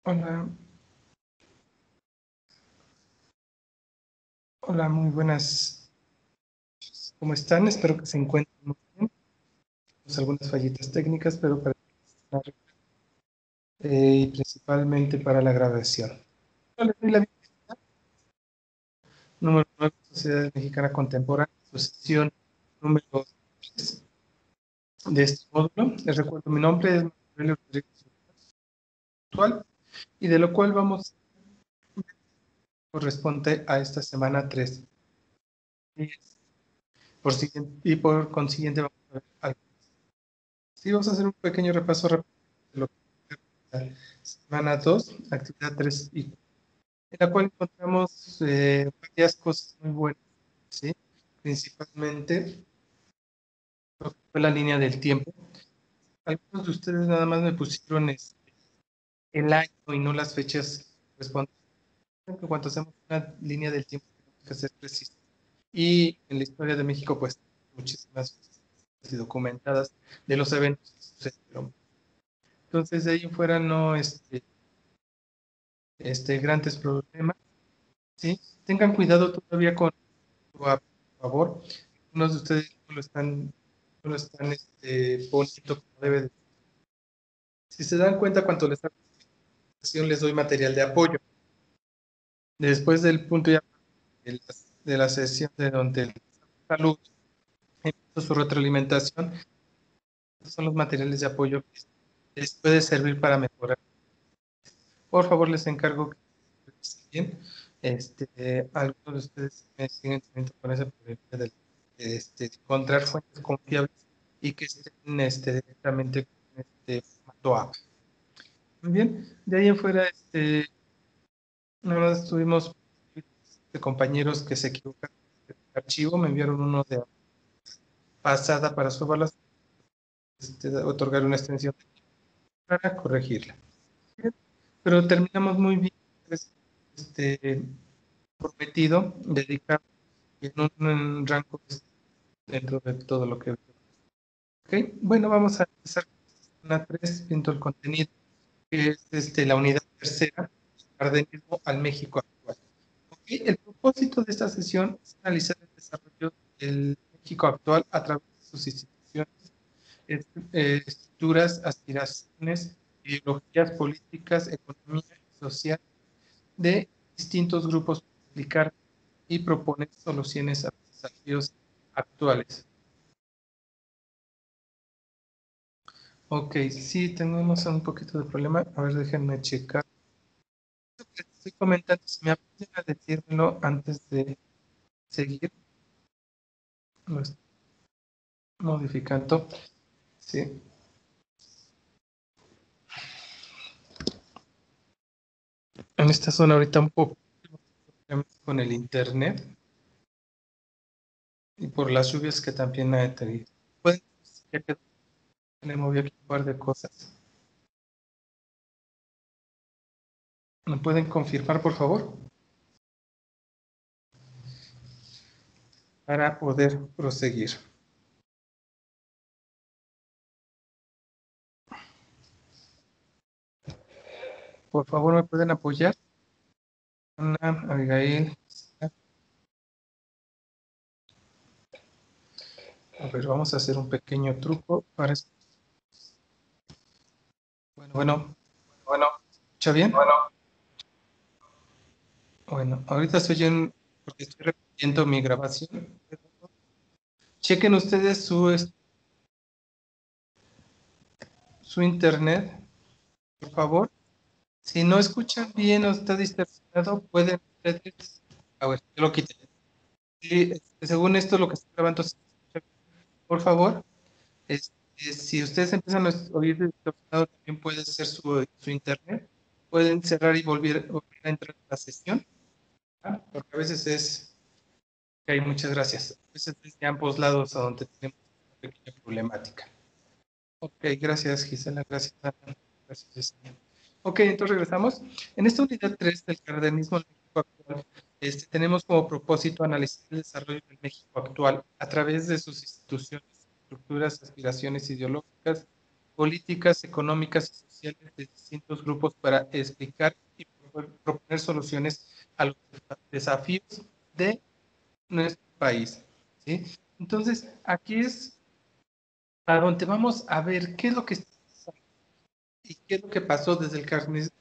Hola, hola, muy buenas. ¿Cómo están? Espero que se encuentren muy bien. Tenemos algunas fallitas técnicas, pero para y principalmente para la grabación. Les doy la bienvenida. Número 9, Sociedad Mexicana Contemporánea, su sesión número 3 de este módulo. Les recuerdo, mi nombre es Manuel Rodríguez Actual, y de lo cual vamos corresponde a esta semana 3. Por consiguiente, vamos a ver algo. Sí, vamos a hacer un pequeño repaso rápido de lo que es la semana 2, actividad 3 y 4, en la cual encontramos varias cosas muy buenas, ¿sí? Principalmente lo que fue la línea del tiempo. Algunos de ustedes nada más me pusieron el año y no las fechas correspondientes. Cuando hacemos una línea del tiempo tenemos que ser precisos. Y en la historia de México, pues, muchísimas cosas documentadas de los eventos que sucedieron. Entonces, de ahí en fuera no, grandes problemas, ¿sí? Tengan cuidado todavía con, por favor, algunos de ustedes no lo están poniendo como debe de. Si se dan cuenta, cuando les les doy material de apoyo. Después del punto ya de la sesión de donde el salud empieza su retroalimentación, estos son los materiales de apoyo que les puede servir para mejorar. Por favor, les encargo que bien. Algunos de ustedes me siguen teniendo con ese problema de encontrar fuentes confiables y que estén directamente con formato app. Muy bien, de ahí en fuera, nada más tuvimos compañeros que se equivocaron en el archivo, me enviaron uno de pasada para subarlas, otorgar una extensión para corregirla. Pero terminamos muy bien, este, prometido, dedicar en un rango dentro de todo lo que. Ok, bueno, vamos a empezar con la 3, viendo el contenido, que es la unidad tercera, Cardenismo al México actual. Okay, el propósito de esta sesión es analizar el desarrollo del México actual a través de sus instituciones, estructuras, aspiraciones, ideologías políticas, economía y social de distintos grupos para explicar y proponer soluciones a los desafíos actuales. Ok, sí, tenemos un poquito de problema. A ver, déjenme checar. Estoy comentando, si me apoyan a decírmelo antes de seguir, lo estoy modificando. Sí, en esta zona ahorita un poco con el internet y por las lluvias que también ha tenido. Pueden, ya que le moví aquí un par de cosas. ¿Me pueden confirmar, por favor? Para poder proseguir. Por favor, ¿me pueden apoyar? Ana, Abigail. A ver, vamos a hacer un pequeño truco para. Bueno, bueno, Bueno, ¿escucha bien? bueno, Bueno, ahorita estoy porque estoy repitiendo mi grabación. Chequen ustedes su internet, por favor. Si no escuchan bien o está distorsionado, pueden ustedes. A ver, yo lo quité. Sí, según esto, lo que está grabando, por favor, si ustedes empiezan a oír distorsionado, también puede ser su internet. Pueden cerrar y volver a entrar a la sesión, ¿ah? Porque a veces es. Ok, muchas gracias. A veces es de ambos lados a donde tenemos una pequeña problemática. Ok, gracias Gisela, gracias Ana, gracias Yesenia. Ok, entonces regresamos. En esta unidad 3 del cardenismo en México actual, tenemos como propósito analizar el desarrollo del México actual a través de sus instituciones, estructuras, aspiraciones ideológicas, políticas económicas y sociales de distintos grupos para explicar y proponer soluciones a los desafíos de nuestro país, ¿sí? Entonces, aquí es a donde vamos a ver qué es lo que está pasando y qué es lo que pasó desde el carlismo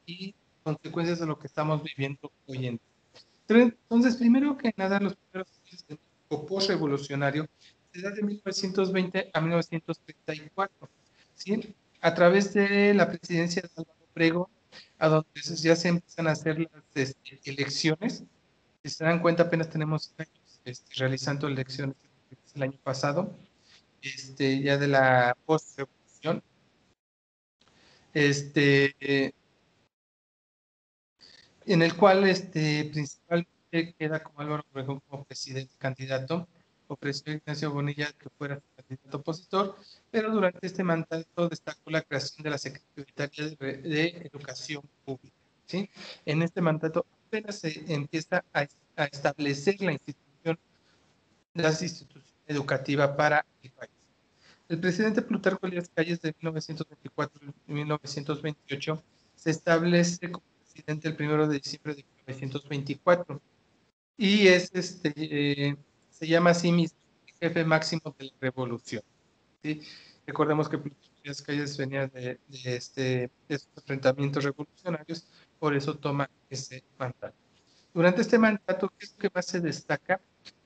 y consecuencias de lo que estamos viviendo hoy en día. Entonces, primero que nada, los primeros años del México post-revolucionario se da de 1920 a 1934, ¿sí? A través de la presidencia de Álvaro Obregón, a donde ya se empiezan a hacer las elecciones. Si se dan cuenta, apenas tenemos años realizando elecciones el año pasado, ya de la post-revolución. Este, en el cual principalmente queda como Álvaro Obregón como presidente candidato, ofreció a Ignacio Bonilla que fuera su candidato opositor, pero durante este mandato destacó la creación de la Secretaría de Educación Pública, ¿sí? En este mandato apenas se empieza a establecer las instituciones educativas para el país. El presidente Plutarco Elías Calles de 1924 y 1928 se establece como presidente el 1 de diciembre de 1924 y se llama a sí mismo jefe máximo de la revolución, ¿sí? Recordemos que Plutarco Elías Calles venía de estos enfrentamientos revolucionarios, por eso toma ese mandato. Durante este mandato, ¿qué es lo que más se destaca?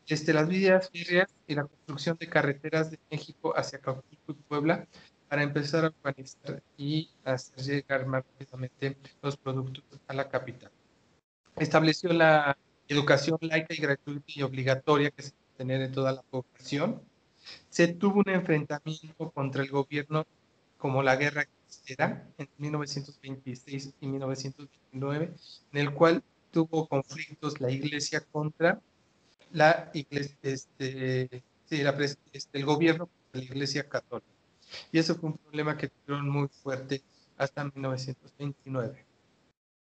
Las vías férreas y la construcción de carreteras de México hacia Acapulco y Puebla para empezar a urbanizar y hacer llegar más rápidamente los productos a la capital. Estableció la educación laica y gratuita y obligatoria que se debe tener en toda la población. Se tuvo un enfrentamiento contra el gobierno como la Guerra Cristera en 1926 y 1929, en el cual tuvo conflictos la Iglesia contra la iglesia, el gobierno de la Iglesia Católica. Y eso fue un problema que tuvieron muy fuerte hasta 1929.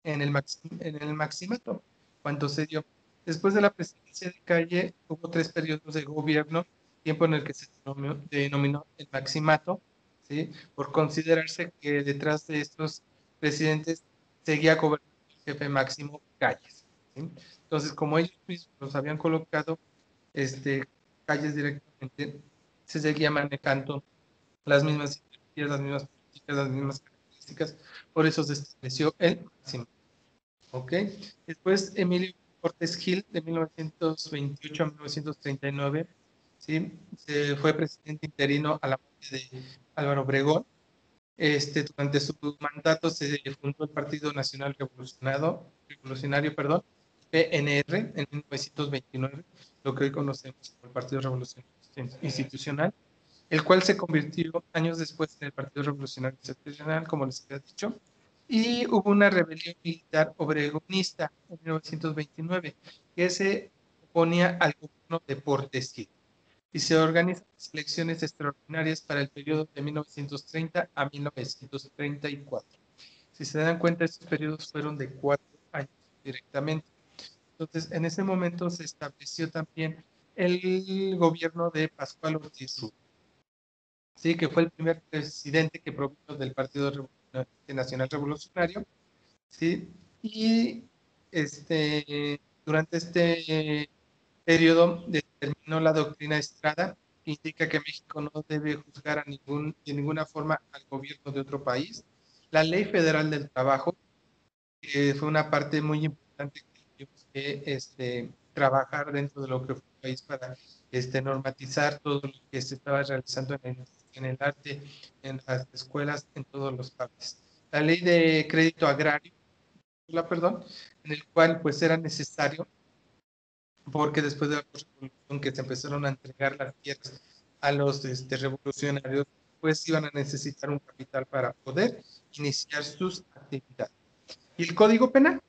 En el maximato, cuando se dio, después de la presidencia de Calle, hubo 3 periodos de gobierno, tiempo en el que se denominó el maximato, ¿sí? Por considerarse que detrás de estos presidentes seguía gobernando el jefe máximo Calles, ¿sí? Entonces, como ellos mismos los habían colocado, Calles directamente, se seguía manejando las mismas ideologías, las mismas políticas, las mismas características, por eso se estableció el máximo. ¿Ok? Después Emilio Cortés Gil, de 1928 a 1939, ¿sí? Se fue presidente interino a la muerte de Álvaro Obregón. Durante su mandato se fundó el Partido Nacional Revolucionario, PNR, en 1929, lo que hoy conocemos como el Partido Revolucionario Institucional, el cual se convirtió años después en el Partido Revolucionario Institucional, como les había dicho, y hubo una rebelión militar obregonista en 1929 que se oponía al gobierno de Portes Gil y se organizan elecciones extraordinarias para el periodo de 1930 a 1934. Si se dan cuenta, estos periodos fueron de 4 años directamente. Entonces, en ese momento se estableció también el gobierno de Pascual Ortiz Rubio, ¿sí? Que fue el primer presidente que provino del Partido Nacional Revolucionario, ¿sí? Y durante este periodo determinó la doctrina Estrada, que indica que México no debe juzgar de ninguna forma al gobierno de otro país. La Ley Federal del Trabajo, que fue una parte muy importante que tuvimos que trabajar dentro de lo que fue el país para normatizar todo lo que se estaba realizando en el arte, en las escuelas, en todos los partes. La Ley de Crédito Agrario, perdón, en el cual pues era necesario, porque después de la revolución que se empezaron a entregar las tierras a los revolucionarios, pues iban a necesitar un capital para poder iniciar sus actividades. Y el Código Penal,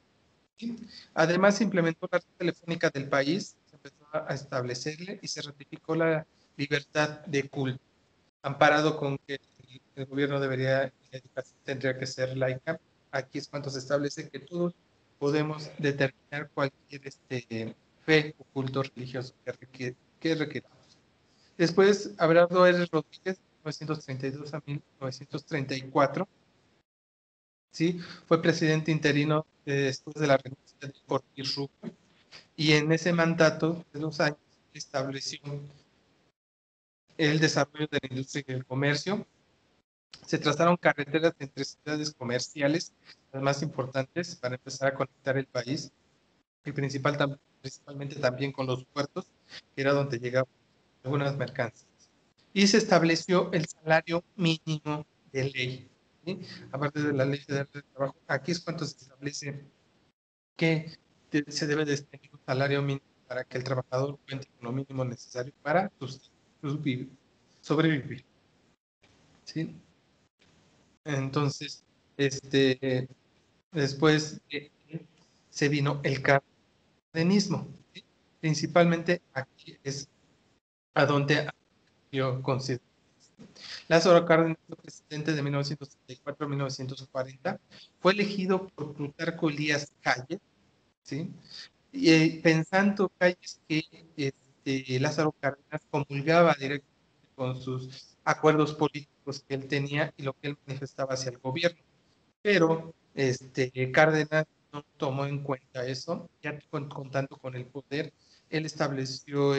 ¿sí? Además, se implementó la red telefónica del país, se empezó a establecerle y se ratificó la libertad de culto, amparado con que el gobierno debería, la educación tendría que ser laica. Aquí es cuando se establece que todos podemos determinar cualquier fe o culto religioso que requiramos. Después, Abelardo R. Rodríguez 1932 a 1934. ¿Sí? Fue presidente interino después de la renuncia de Ortiz Rubio, y en ese mandato de 2 años estableció el desarrollo de la industria y el comercio. Se trazaron carreteras entre ciudades comerciales, las más importantes, para empezar a conectar el país, y principalmente también con los puertos, que era donde llegaban algunas mercancías. Y se estableció el salario mínimo de ley, ¿sí? Aparte de la ley federal del trabajo, aquí es cuando se establece que se debe de tener un salario mínimo para que el trabajador cuente con lo mínimo necesario para sobrevivir, ¿sí? Entonces, después se vino el cardenismo, ¿sí? Principalmente aquí es a donde yo considero. Lázaro Cárdenas fue presidente de 1934 a 1940. Fue elegido por Plutarco Elías Calles, ¿sí? Y pensando Calles que Lázaro Cárdenas comulgaba directamente con sus acuerdos políticos que él tenía y lo que él manifestaba hacia el gobierno. Pero Cárdenas no tomó en cuenta eso, ya contando con el poder, él estableció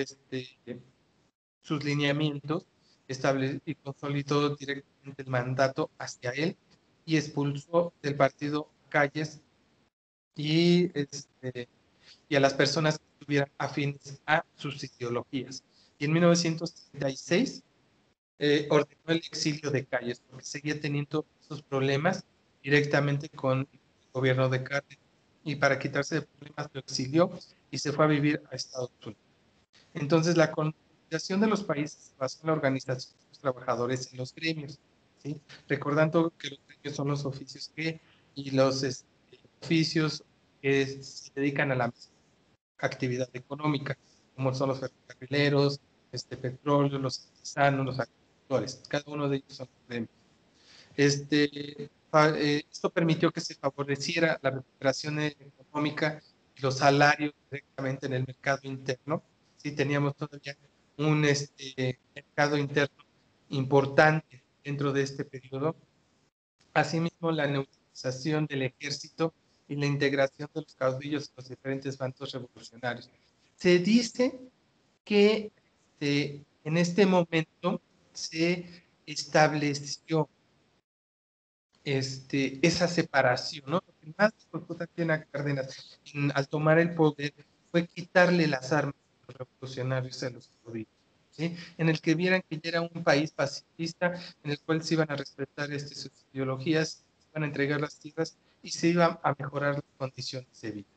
sus lineamientos, y consolidó directamente el mandato hacia él, y expulsó del partido a Calles y, y a las personas que estuvieran afines a sus ideologías. Y en 1936 ordenó el exilio de Calles, porque seguía teniendo esos problemas directamente con el gobierno de Cárdenas, y para quitarse de problemas lo exilió y se fue a vivir a Estados Unidos. Entonces, la consolidación de los países se basó en la organización de los trabajadores en los gremios, ¿sí? Recordando que los gremios son los oficios y los oficios que se dedican a la actividad económica, como son los ferrocarrileros, petróleo, los artesanos, los agricultores. Cada uno de ellos son gremios. Esto permitió que se favoreciera la recuperación económica y los salarios directamente en el mercado interno. Sí, teníamos todavía un mercado interno importante dentro de este periodo. Asimismo, la neutralización del ejército y la integración de los caudillos en los diferentes bandos revolucionarios. Se dice que en este momento se estableció esa separación, ¿no? Lo que más dificultó también a Cárdenas al tomar el poder fue quitarle las armas a los revolucionarios, a los caudillos, ¿sí? En el que vieran que ya era un país pacifista, en el cual se iban a respetar sus ideologías, se iban a entregar las tierras y se iban a mejorar las condiciones de vida.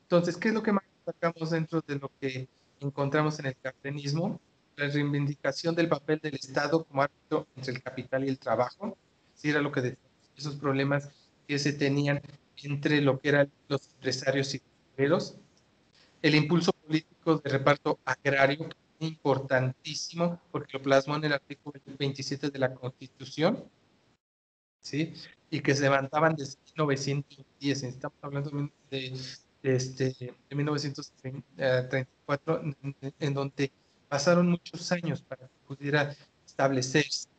Entonces, ¿qué es lo que más destacamos dentro de lo que encontramos en el cardenismo? La reivindicación del papel del Estado como árbitro entre el capital y el trabajo. Sí, era lo que decíamos, esos problemas que se tenían entre lo que eran los empresarios y los obreros. El impulso político de reparto agrario, que es importantísimo, porque lo plasmó en el artículo 27 de la Constitución, ¿sí? Y que se levantaban desde 1910, estamos hablando de 1934, en donde pasaron muchos años para que pudiera establecerse.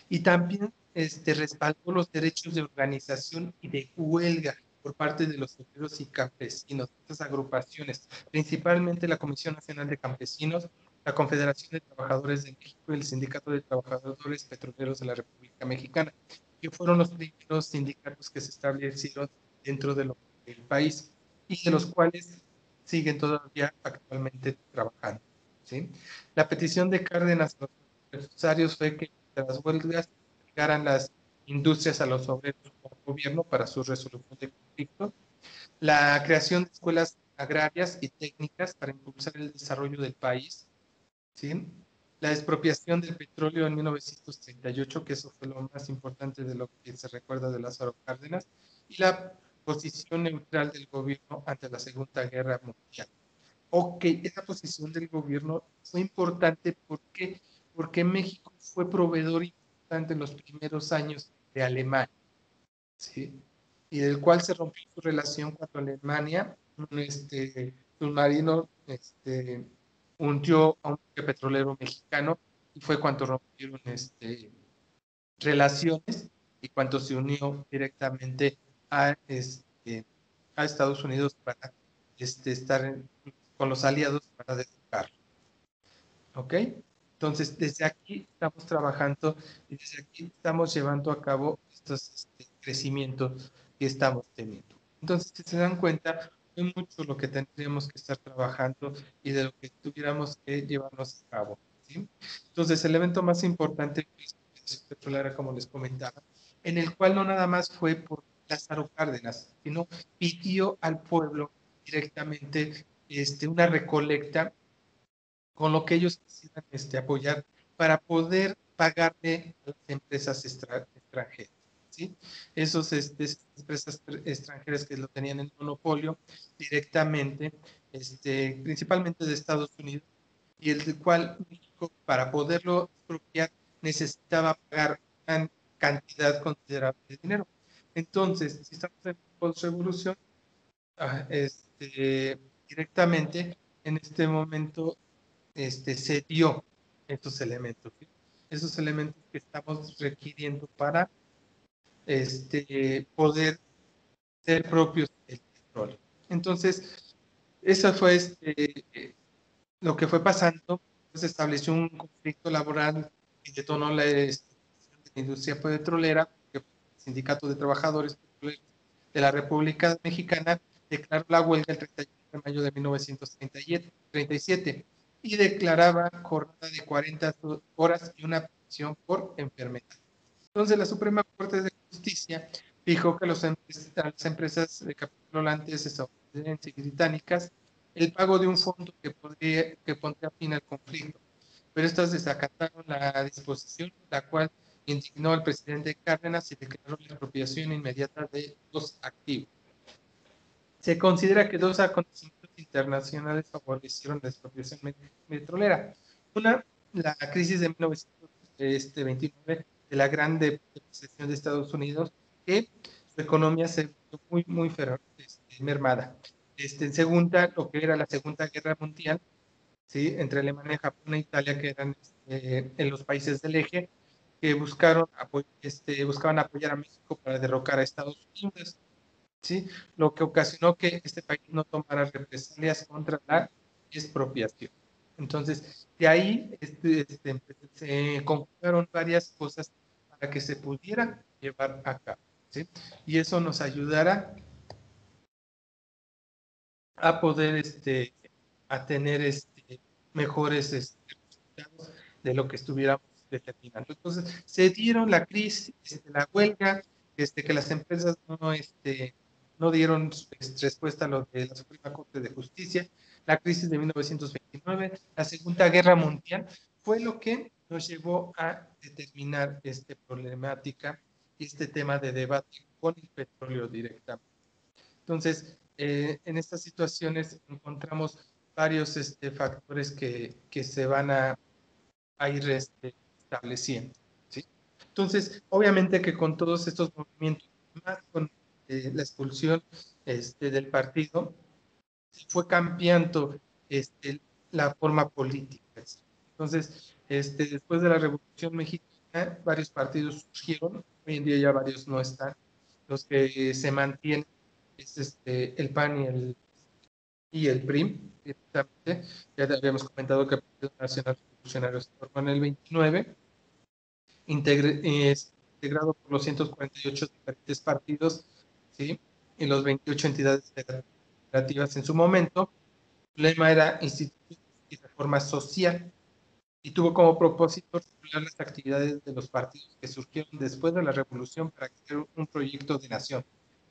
Y también respaldó los derechos de organización y de huelga por parte de los obreros y campesinos, estas agrupaciones, principalmente la Comisión Nacional de Campesinos, la Confederación de Trabajadores de México y el Sindicato de Trabajadores Petroleros de la República Mexicana, que fueron los primeros sindicatos que se establecieron dentro del país y de los cuales siguen todavía actualmente trabajando, ¿sí? La petición de Cárdenas a los empresarios fue que las huelgas llegaran las industrias a los obreros como gobierno para su resolución de conflictos, la creación de escuelas agrarias y técnicas para impulsar el desarrollo del país, ¿sí? La expropiación del petróleo en 1938, que eso fue lo más importante de lo que se recuerda de Lázaro Cárdenas, y la posición neutral del gobierno ante la Segunda Guerra Mundial. Ok, esa posición del gobierno fue importante porque México fue proveedor importante en los primeros años de Alemania, ¿sí? Y del cual se rompió su relación cuando Alemania, un submarino, hundió a un petrolero mexicano, y fue cuando rompieron relaciones y cuando se unió directamente a, a Estados Unidos para estar con los aliados para derrocarlo. ¿Ok? Entonces, desde aquí estamos trabajando y desde aquí estamos llevando a cabo estos crecimientos que estamos teniendo. Entonces, si se dan cuenta, es mucho lo que tendríamos que estar trabajando y de lo que tuviéramos que llevarnos a cabo. ¿Sí? Entonces, el evento más importante es la petrolera, como les comentaba, en el cual no nada más fue por Lázaro Cárdenas, sino pidió al pueblo directamente una recolecta con lo que ellos quisieran apoyar para poder pagarle a las empresas extranjeras. ¿Sí? Esas empresas extranjeras que lo tenían en monopolio directamente, principalmente de Estados Unidos, y el cual México, para poderlo expropiar, necesitaba pagar una cantidad considerable de dinero. Entonces, si estamos en post-revolución, directamente en este momento se dio estos elementos, ¿sí? Esos elementos que estamos requiriendo para poder ser propios del petróleo. Entonces, eso fue lo que fue pasando. Se estableció un conflicto laboral y detonó la industria petrolera, que el Sindicato de Trabajadores Petroleros de la República Mexicana declaró la huelga el 31 de mayo de 1937 y declaraba jornada de 40 horas y una pensión por enfermedad. Entonces, la Suprema Corte de Justicia fijó que las empresas de capital volantes estadounidenses y británicas el pago de un fondo que pondría fin al conflicto. Pero estas desacataron la disposición, la cual indignó al presidente Cárdenas y declaró la expropiación inmediata de los activos. Se considera que dos acontecimientos internacionales favorecieron la expropiación petrolera. Una, la crisis de 1929 de la Gran Depresión de Estados Unidos, que su economía se vio muy mermada. En segunda, lo que era la Segunda Guerra Mundial, ¿sí? Entre Alemania, Japón e Italia, que eran en los países del eje, que buscaban apoyar a México para derrocar a Estados Unidos, ¿sí? Lo que ocasionó que este país no tomara represalias contra la expropiación. Entonces, de ahí se conjugaron varias cosas para que se pudiera llevar a cabo, ¿sí? Y eso nos ayudará a poder a tener mejores resultados de lo que estuviéramos determinando. Entonces, se dieron la crisis, la huelga, que las empresas no dieron respuesta a lo de la Suprema Corte de Justicia, la crisis de 1929, la Segunda Guerra Mundial, fue lo que nos llevó a determinar esta problemática y este tema de debate con el petróleo directamente. Entonces, en estas situaciones encontramos varios factores que se van a ir estableciendo, ¿sí? Entonces, obviamente que con todos estos movimientos, más con la expulsión del partido, fue cambiando la forma política. ¿Sí? Entonces, después de la Revolución Mexicana, varios partidos surgieron, hoy en día ya varios no están. Los que se mantienen es el PAN y el PRI, directamente. Ya habíamos comentado que el Partido Nacional Revolucionario se formó en el 29, es integrado por los 148 diferentes partidos, ¿sí? Y los 28 entidades federativas en su momento. Su lema era instituciones y reforma social, y tuvo como propósito regular las actividades de los partidos que surgieron después de la revolución para crear un proyecto de nación,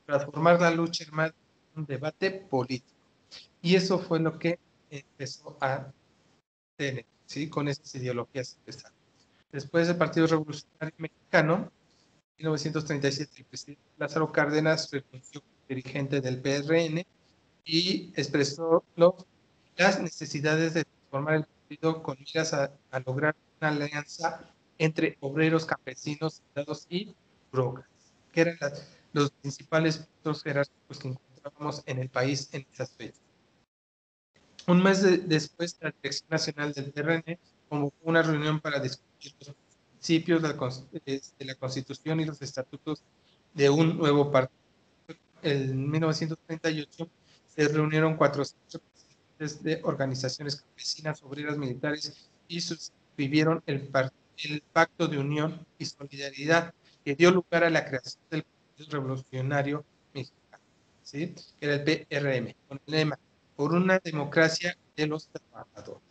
transformar la lucha armada en un debate político. Y eso fue lo que empezó a tener, ¿sí? Con esas ideologías empezaron. Después del Partido Revolucionario Mexicano, en 1937, el presidente Lázaro Cárdenas renunció como dirigente del PRN y expresó las necesidades de transformar el partido con miras a lograr una alianza entre obreros, campesinos, soldados y drogas, que eran los principales puntos jerárquicos que encontrábamos en el país en esas fechas. Un mes después, la Dirección Nacional del PRN convocó una reunión para discutir los principios, la Constitución y los estatutos de un nuevo partido. En 1938 se reunieron 400 representantes de organizaciones campesinas, obreras, militares y suscribieron el Pacto de Unión y Solidaridad, que dio lugar a la creación del Partido Revolucionario Mexicano, ¿sí? Que era el PRM, con el lema por una democracia de los trabajadores.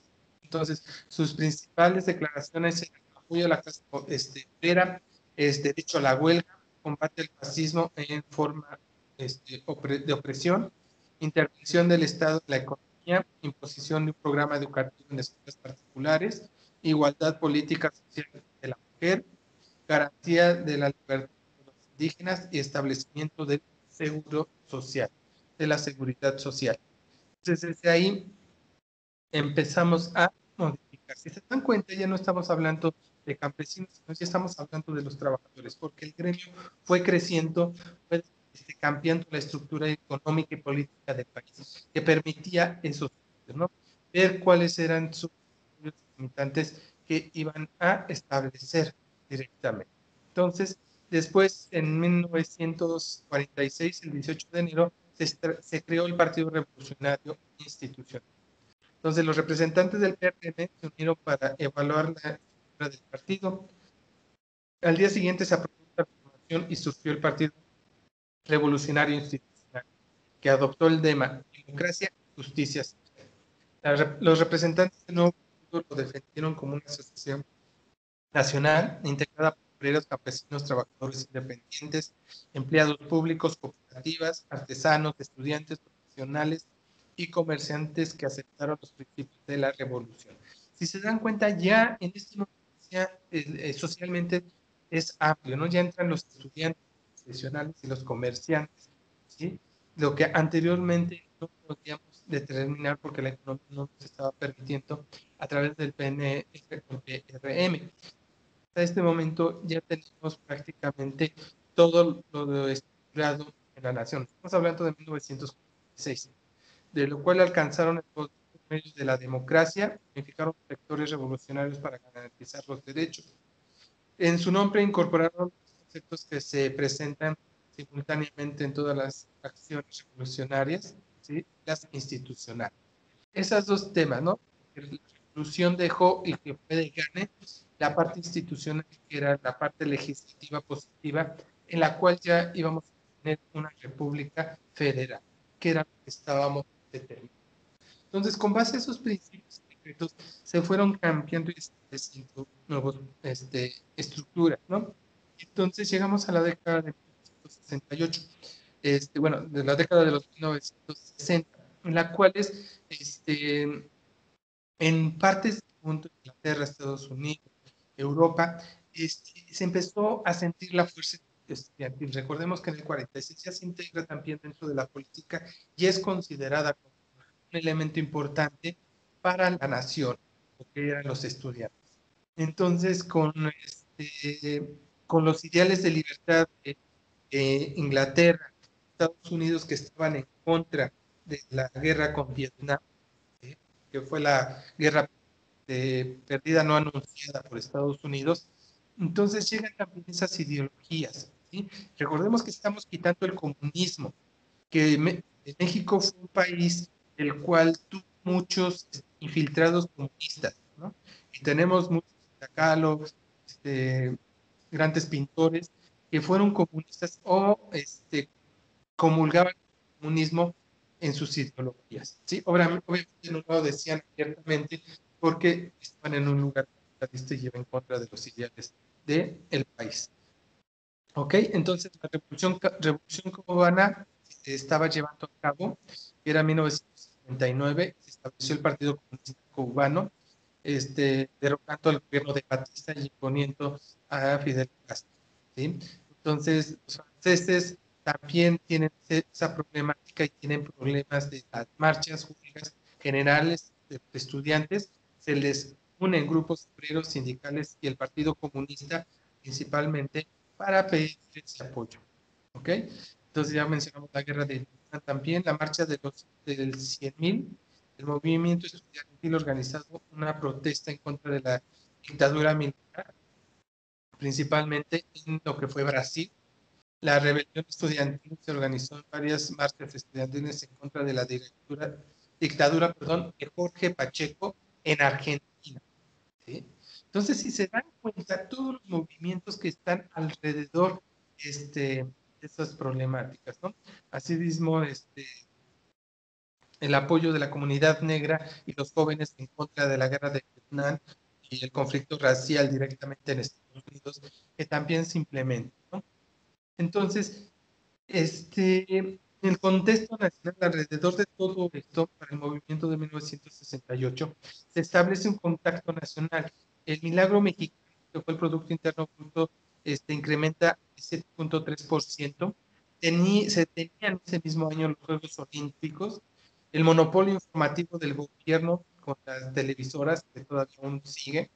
Entonces, sus principales declaraciones eran apoyo a la clase obrera, derecho a la huelga, combate al fascismo en forma de opresión, intervención del Estado en la economía, imposición de un programa educativo en escuelas particulares, igualdad política social de la mujer, garantía de la libertad de los indígenas y establecimiento del seguro social, de la seguridad social. Entonces, desde ahí empezamos a modificar. Si se dan cuenta, ya no estamos hablando de campesinos, sino ya estamos hablando de los trabajadores, porque el gremio fue creciendo, fue cambiando la estructura económica y política del país, que permitía esos, ¿no? Ver cuáles eran sus limitantes que iban a establecer directamente. Entonces, después, en 1946, el 18 de enero, se creó el Partido Revolucionario Institucional. Entonces, los representantes del PRM se unieron para evaluar la estructura del partido. Al día siguiente se aprobó la formación y surgió el Partido Revolucionario Institucional, que adoptó el lema democracia y justicia social. Los representantes del nuevo partido lo defendieron como una asociación nacional integrada por obreros, campesinos, trabajadores independientes, empleados públicos, cooperativas, artesanos, estudiantes, profesionales y comerciantes que aceptaron los principios de la revolución. Si se dan cuenta, ya en este momento ya, socialmente es amplio, ¿no? Ya entran los estudiantes profesionales y los comerciantes, ¿sí? Lo que anteriormente no podíamos determinar porque la economía no nos estaba permitiendo a través del PRM. Hasta este momento ya tenemos prácticamente todo lo estructurado en la nación. Estamos hablando de 1946, de lo cual alcanzaron los medios de la democracia, unificaron sectores revolucionarios para garantizar los derechos. En su nombre incorporaron los conceptos que se presentan simultáneamente en todas las acciones revolucionarias, ¿sí? Las institucionales. Esos dos temas, ¿no? La revolución dejó y que fue de gane la parte institucional, que era la parte legislativa positiva, en la cual ya íbamos a tener una república federal, que era lo que estábamos determinando. Entonces, con base a esos principios secretos, se fueron cambiando y estableciendo nuevas estructuras, ¿no? Entonces, llegamos a la década de 1968, bueno, de la década de los 1960, en la cual en partes del mundo, Inglaterra, Estados Unidos, Europa, se empezó a sentir la fuerza estudiantil. Recordemos que en el 46 ya se integra también dentro de la política y es considerada como un elemento importante para la nación, porque eran los estudiantes. Entonces, con los ideales de libertad de Inglaterra, Estados Unidos, que estaban en contra de la guerra con Vietnam, que fue la guerra perdida no anunciada por Estados Unidos, entonces llegan también esas ideologías, ¿sí? Recordemos que estamos quitando el comunismo, que México fue un país el cual tuvo muchos infiltrados comunistas, ¿no? Y tenemos muchos acá, grandes pintores que fueron comunistas o comulgaban el comunismo en sus ideologías, ¿sí? Obviamente no lo decían abiertamente porque estaban en un lugar capitalista y iba en contra de los ideales del país. ¿Ok? Entonces la revolución cubana se estaba llevando a cabo, era 1959, se estableció el Partido Comunista Cubano, derrocando al gobierno de Batista y imponiendo a Fidel Castro, ¿sí? Entonces los franceses también tienen esa problemática y tienen problemas de las marchas, huelgas generales de estudiantes, se les unen grupos obreros, sindicales y el Partido Comunista principalmente para pedir ese apoyo. ¿Ok? Entonces ya mencionamos la guerra de Vietnam también, la marcha del 100.000, el movimiento estudiantil organizado una protesta en contra de la dictadura militar principalmente en lo que fue Brasil. La rebelión estudiantil se organizó en varias marchas estudiantiles en contra de la dictadura de Jorge Pacheco en Argentina. ¿Sí? Entonces, si se dan cuenta, todos los movimientos que están alrededor de estas problemáticas, ¿no? Asimismo, el apoyo de la comunidad negra y los jóvenes en contra de la guerra de Vietnam y el conflicto racial directamente en Estados Unidos, que también se implementa, ¿no? Entonces, en el contexto nacional, alrededor de todo esto, para el movimiento de 1968, se establece un contacto nacional. El milagro mexicano, que fue el Producto Interno Bruto, incrementa 7.3%. Se tenían ese mismo año los Juegos Olímpicos. El monopolio informativo del gobierno con las televisoras, que todavía aún sigue.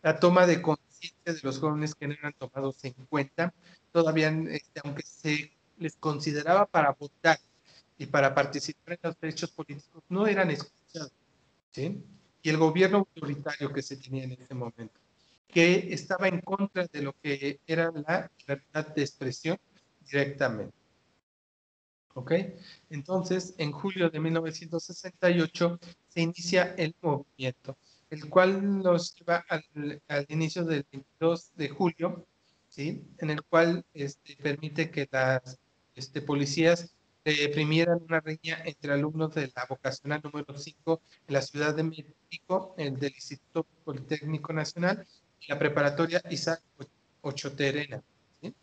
La toma de conciencia de los jóvenes que no eran tomados en cuenta. Todavía, aunque se les consideraba para votar y para participar en los derechos políticos, no eran escuchados, ¿sí? Y el gobierno autoritario que se tenía en ese momento, que estaba en contra de lo que era la libertad de expresión directamente. ¿Ok? Entonces, en julio de 1968 se inicia el movimiento, el cual nos lleva al inicio del 22 de julio, ¿sí? En el cual permite que las policías reprimieran una riña entre alumnos de la vocacional número 5 en la Ciudad de México, el del Instituto Politécnico Nacional, y la preparatoria Isaac Ochoterena, ¿sí?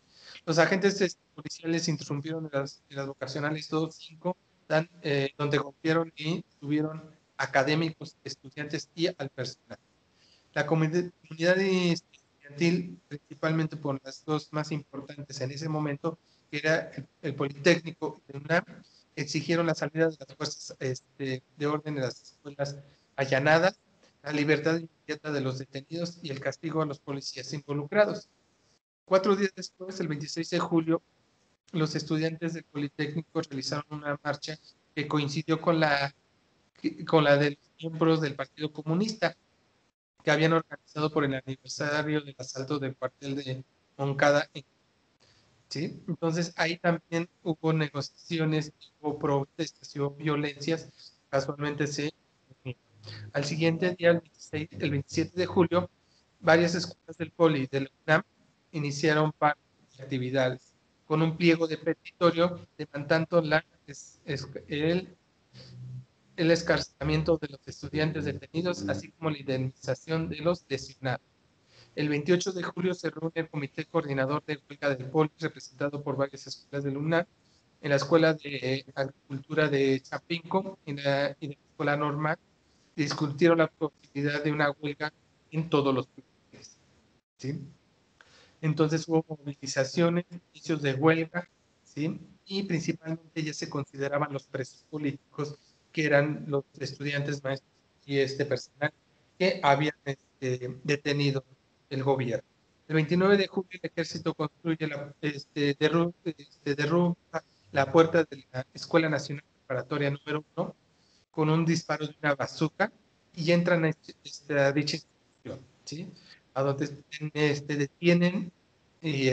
Los agentes policiales interrumpieron en las vocacionales 2-5, donde golpearon y tuvieron académicos, estudiantes y al personal. La comunidad estudiantil, principalmente por las dos más importantes en ese momento, que era el Politécnico y el UNAM, exigieron la salida de las fuerzas de orden de las escuelas allanadas, la libertad inmediata de los detenidos y el castigo a los policías involucrados. 4 días después, el 26 de julio, los estudiantes del Politécnico realizaron una marcha que coincidió con la de los miembros del Partido Comunista, que habían organizado por el aniversario del asalto del cuartel de Moncada. ¿Sí? Entonces, ahí también hubo negociaciones, hubo protestas y hubo violencias. Casualmente al siguiente día, el 27 de julio, varias escuelas del Poli de la UNAM iniciaron parte de actividades con un pliego de petitorio demandando el escarcelamiento de los estudiantes detenidos, así como la indemnización de los lesionados. El 28 de julio se reúne el Comité Coordinador de Huelga del Poli, representado por varias escuelas de la UNAM, en la Escuela de Agricultura de Chapinco y de la Escuela Normal, discutieron la posibilidad de una huelga en todos los países, ¿sí? Entonces hubo movilizaciones, inicios de huelga, ¿sí? Y principalmente ya se consideraban los presos políticos, que eran los estudiantes, maestros y personal que habían detenido el gobierno. El 29 de julio el ejército construye derrumba la puerta de la Escuela Nacional Preparatoria número 1 con un disparo de una bazooka y entran a dicha institución, ¿sí? A donde detienen y,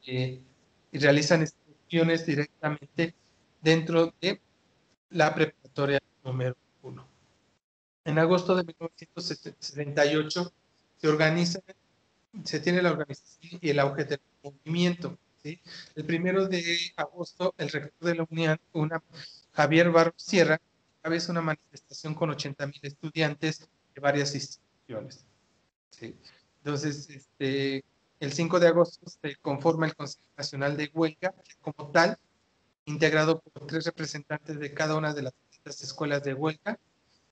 y realizan instrucciones directamente dentro de la preparatoria número 1. En agosto de 1978 se tiene la organización y el auge del movimiento, ¿sí? El 1 de agosto, el rector de la UNAM, Javier Barros Sierra, encabeza una manifestación con 80,000 estudiantes de varias instituciones, ¿sí? Entonces, el 5 de agosto se conforma el Consejo Nacional de Huelga como tal, integrado por 3 representantes de cada una de las escuelas de huelga.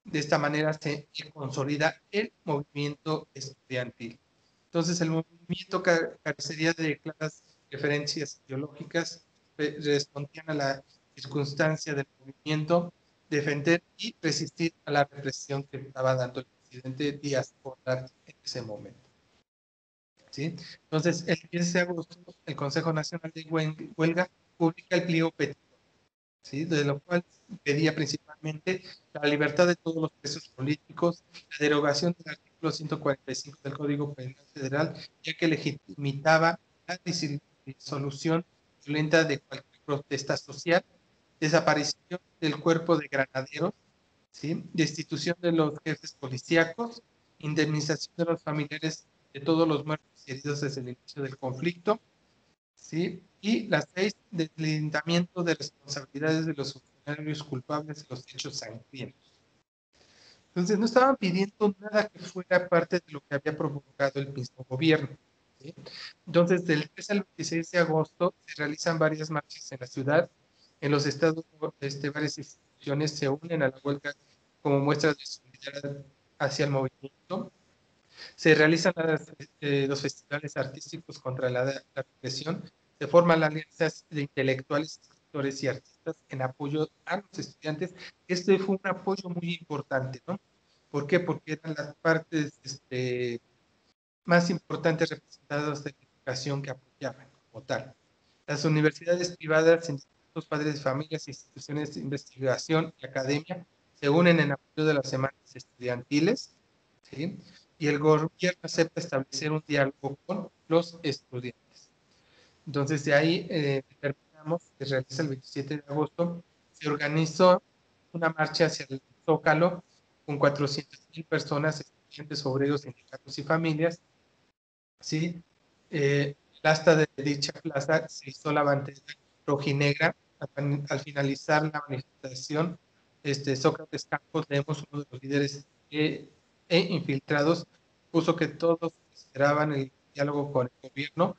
De esta manera se consolida el movimiento estudiantil. Entonces, el movimiento carecería de claras referencias ideológicas, respondían a la circunstancia del movimiento, defender y resistir a la represión que estaba dando el presidente Díaz Ordaz en ese momento, ¿sí? Entonces, el 15 de agosto, el Consejo Nacional de Huelga publica el pliego petitorio, ¿sí? De lo cual pedía principalmente la libertad de todos los presos políticos, la derogación del artículo 145 del Código Penal Federal, ya que legitimaba la disolución violenta de cualquier protesta social, desaparición del cuerpo de granaderos, ¿sí? Destitución de los jefes policíacos, indemnización de los familiares de todos los muertos y heridos desde el inicio del conflicto, ¿sí? Y las 6, deslindamiento de responsabilidades de los funcionarios culpables de los hechos sangrientos. Entonces, no estaban pidiendo nada que fuera parte de lo que había provocado el mismo gobierno, ¿sí? Entonces, del 3 al 26 de agosto se realizan varias marchas en la ciudad. En los estados, varias instituciones se unen a la huelga como muestras de solidaridad hacia el movimiento. Se realizan los festivales artísticos contra la represión. Se forman alianzas de intelectuales, escritores y artistas en apoyo a los estudiantes. Este fue un apoyo muy importante, ¿no? ¿Por qué? Porque eran las partes más importantes representadas de la educación que apoyaban como tal. Las universidades privadas, sindicatos, padres de familias, instituciones de investigación y academia se unen en apoyo de las semanas estudiantiles, ¿sí? Y el gobierno acepta establecer un diálogo con los estudiantes. Entonces, de ahí determinamos que se realiza el 27 de agosto, se organizó una marcha hacia el Zócalo con 400,000 personas, estudiantes, obreros, sindicatos y familias, ¿sí? El asta de dicha plaza se hizo la bandera rojinegra. Al finalizar la manifestación, Sócrates Campos, leemos, uno de los líderes infiltrados, puso que todos esperaban el diálogo con el gobierno,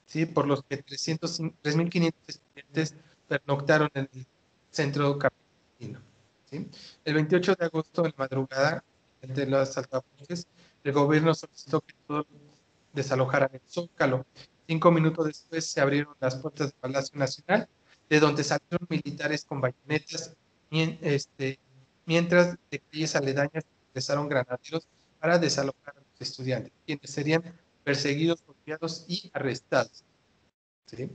¿sí? Por los que 3.500 estudiantes pernoctaron en el centro capitalino, ¿sí? El 28 de agosto, en madrugada, entre los altavoces, el gobierno solicitó que todos desalojaran el Zócalo. 5 minutos después se abrieron las puertas del Palacio Nacional, de donde salieron militares con bayonetas, mientras de calles aledañas ingresaron granaderos para desalojar a los estudiantes, quienes serían perseguidos, golpeados y arrestados, ¿sí?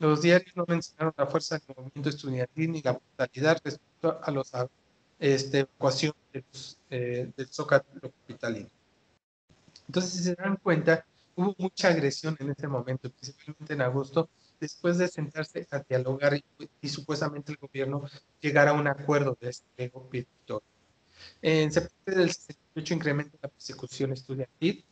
Los diarios no mencionaron la fuerza del movimiento estudiantil ni la brutalidad respecto a la evacuación del Zócalo capitalino. Entonces, si se dan cuenta, hubo mucha agresión en ese momento, principalmente en agosto, después de sentarse a dialogar y supuestamente el gobierno llegara a un acuerdo de este petitorio. En septiembre del 68 incrementa la persecución estudiantil.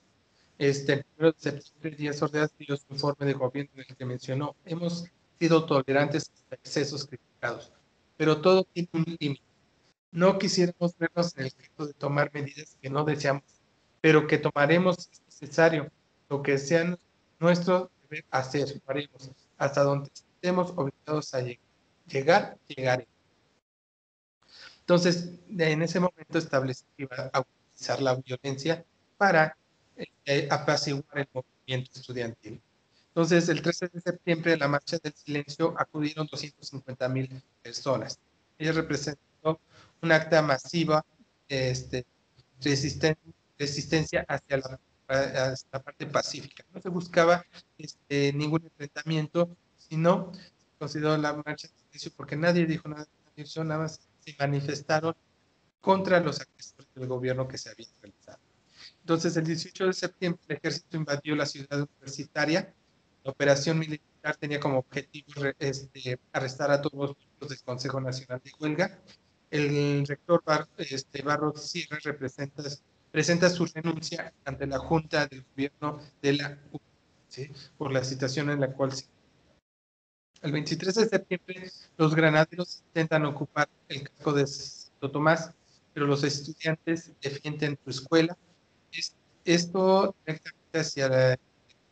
El 1 de septiembre, Díaz Ordaz dio su informe de gobierno en el que mencionó: hemos sido tolerantes hasta excesos criticados, pero todo tiene un límite. No quisiéramos vernos en el caso de tomar medidas que no deseamos, pero que tomaremos si es necesario. Lo que sea nuestro deber hacer, lo haremos. Hasta donde estemos obligados a llegar, llegaremos. Entonces, en ese momento estableció que iba a utilizar la violencia para apaciguar el movimiento estudiantil. Entonces, el 13 de septiembre, de la Marcha del Silencio, acudieron 250,000 personas. Ella representó un acta masiva de resistencia hacia la parte pacífica. No se buscaba ningún enfrentamiento, sino se consideró la Marcha del Silencio porque nadie dijo nada, nada más se manifestaron contra los agresores del gobierno que se habían realizado. Entonces, el 18 de septiembre, el ejército invadió la ciudad universitaria. La operación militar tenía como objetivo arrestar a todos los miembros del Consejo Nacional de Huelga. El rector Barros Sierra presenta su renuncia ante la Junta del Gobierno de la UNA, ¿sí? Por la situación en la cual se... El 23 de septiembre, los granaderos intentan ocupar el casco de Santo Tomás, pero los estudiantes defienden su escuela. Esto directamente hacia los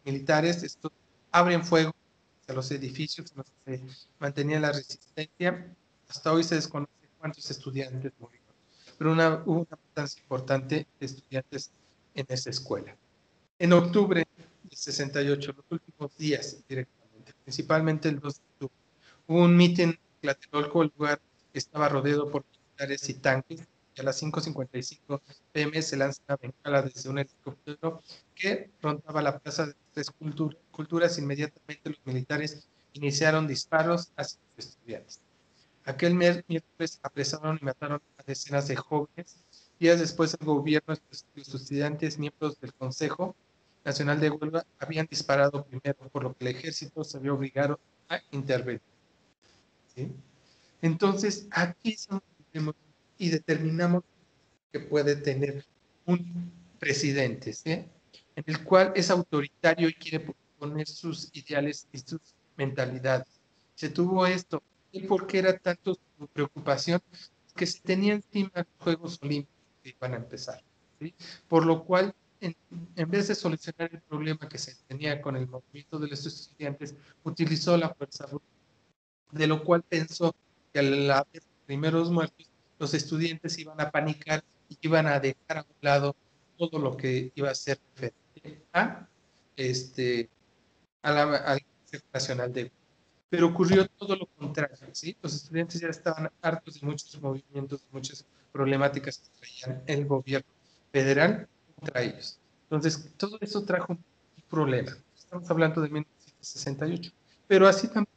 militares, estos abren fuego hacia los edificios en los que se mantenía la resistencia. Hasta hoy se desconoce cuántos estudiantes murieron, pero hubo una matanza importante de estudiantes en esa escuela. En octubre del 68, los últimos días directamente, principalmente el 2 de octubre, hubo un mitin en Tlatelolco. El lugar estaba rodeado por militares y tanques, y a las 5:55 pm se lanza una bengala desde un helicóptero que rondaba la plaza de las tres culturas. Inmediatamente los militares iniciaron disparos hacia los estudiantes. Aquel miércoles apresaron y mataron a decenas de jóvenes, Días después, el gobierno y los estudiantes, miembros del Consejo Nacional de Huelga, habían disparado primero, por lo que el ejército se vio obligado a intervenir. ¿Sí? Entonces, aquí es donde tenemos y determinamos que puede tener un presidente, ¿sí? En el cual es autoritario y quiere poner sus ideales y sus mentalidades. Se tuvo esto, y por qué era tanto su preocupación, que se tenía encima los Juegos Olímpicos que iban a empezar, ¿sí? Por lo cual, en vez de solucionar el problema que se tenía con el movimiento de los estudiantes, utilizó la fuerza bruta, de lo cual pensó que al haber primeros muertos, los estudiantes iban a panicar y iban a dejar a un lado todo lo que iba a ser referente al Consejo Nacional de. Pero ocurrió todo lo contrario, ¿sí? Los estudiantes ya estaban hartos de muchos movimientos, de muchas problemáticas que traían el gobierno federal contra ellos. Entonces, todo eso trajo un problema. Estamos hablando de 1968. Pero así también,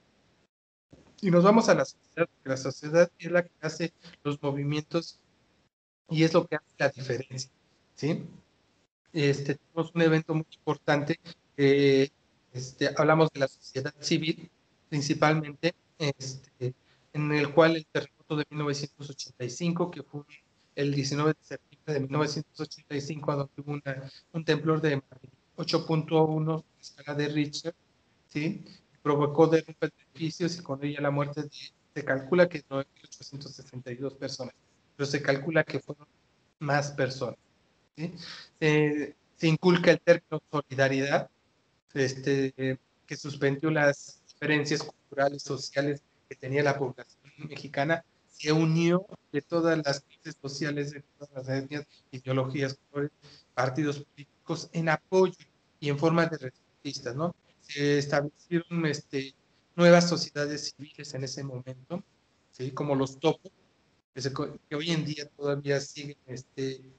y nos vamos a la sociedad, porque la sociedad es la que hace los movimientos y es lo que hace la diferencia, ¿sí? Tenemos un evento muy importante, hablamos de la sociedad civil, principalmente, en el cual el terremoto de 1985, que fue el 19 de septiembre de 1985, donde hubo un temblor de 8.1 en escala de Richter, ¿sí? Provocó derrumbe de edificios y con ella la muerte se calcula que 9.862 personas, pero se calcula que fueron más personas, ¿sí? Se inculca el término solidaridad, que suspendió las diferencias culturales, sociales que tenía la población mexicana, se unió de todas las clases sociales, de todas las etnias, ideologías, colores, partidos políticos en apoyo y en forma de rescatistas, ¿no? Se establecieron nuevas sociedades civiles en ese momento, ¿sí? Como los topos, que hoy en día todavía siguen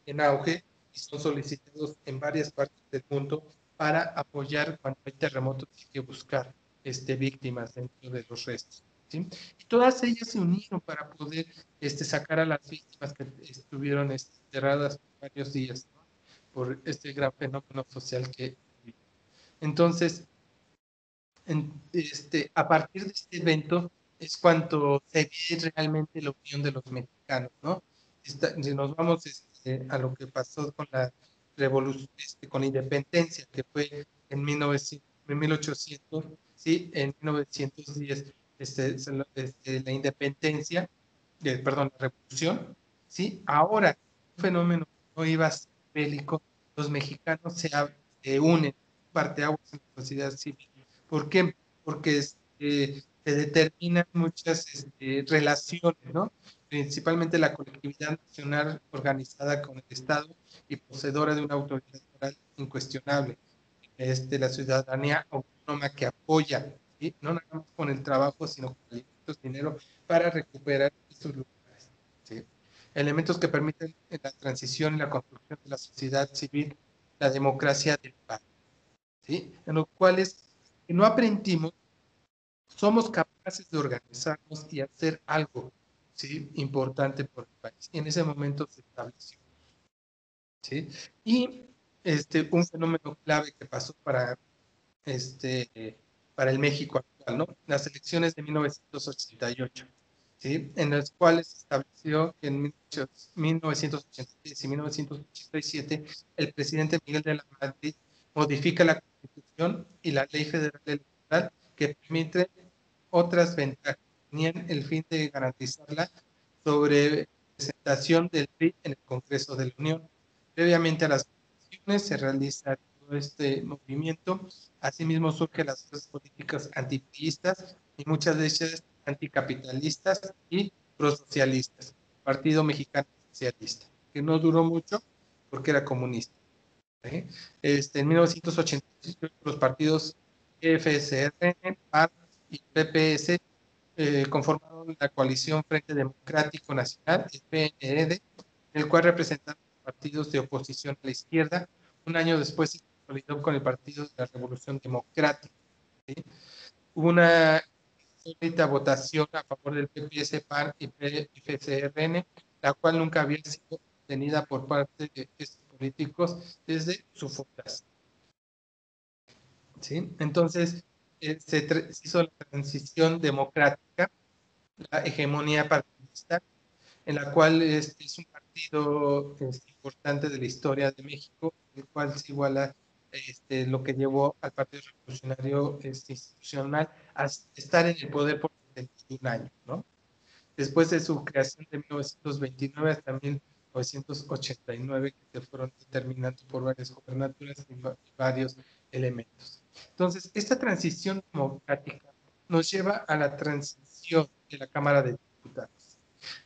en auge y son solicitados en varias partes del mundo para apoyar cuando hay terremotos y hay que buscar víctimas dentro de los restos, ¿sí? Y todas ellas se unieron para poder sacar a las víctimas que estuvieron enterradas por varios días, ¿no? Por este gran fenómeno social que vivimos. Entonces, a partir de este evento es cuando se ve realmente la unión de los mexicanos, ¿no? Si nos vamos a lo que pasó con la revolución, con la independencia, que fue en 1800, sí, en 1910, la independencia, perdón, la revolución, sí, ahora, un fenómeno que no iba a ser bélico, los mexicanos se unen, parteaguas en la sociedad civil. ¿Por qué? Porque se determinan muchas relaciones, ¿no? Principalmente la colectividad nacional organizada con el Estado y poseedora de una autoridad moral incuestionable. La ciudadanía autónoma que apoya, ¿sí? No nada más con el trabajo, sino con alimentos, dinero, para recuperar estos lugares, ¿sí? Elementos que permiten la transición y la construcción de la sociedad civil, la democracia del país, ¿sí? En los cuales no aprendimos, somos capaces de organizarnos y hacer algo, ¿sí? Importante por el país. Y en ese momento se estableció, ¿sí? Y un fenómeno clave que pasó para el México actual, ¿no? Las elecciones de 1988, ¿sí? En las cuales se estableció que en 1986 y 1987 el presidente Miguel de la Madrid modifica la Constitución y la Ley Federal Electoral que permite otras ventajas. Tenían el fin de garantizar sobre presentación del PRI en el Congreso de la Unión. Previamente a las elecciones se realiza todo este movimiento. Asimismo surgen las fuerzas políticas antipriistas y muchas de ellas anticapitalistas y prosocialistas. Partido Mexicano Socialista, que no duró mucho porque era comunista. ¿Sí? En 1985 los partidos FSRN, PAN y PPS conformaron la coalición Frente Democrático Nacional, el PND, el cual representaba partidos de oposición a la izquierda. Un año después se consolidó con el Partido de la Revolución Democrática, ¿sí? Hubo una insólita votación a favor del PPS, PAN y PFCRN, la cual nunca había sido sostenida por parte de estos políticos desde su fundación. ¿Sí? Entonces, se hizo la transición democrática, la hegemonía partidista, en la cual es un partido importante de la historia de México, el cual se iguala lo que llevó al Partido Revolucionario Institucional a estar en el poder por 71 años, ¿no? Después de su creación de 1929 hasta 1989, que se fueron determinando por varias gobernaturas y varios elementos. Entonces, esta transición democrática nos lleva a la transición de la Cámara de Diputados.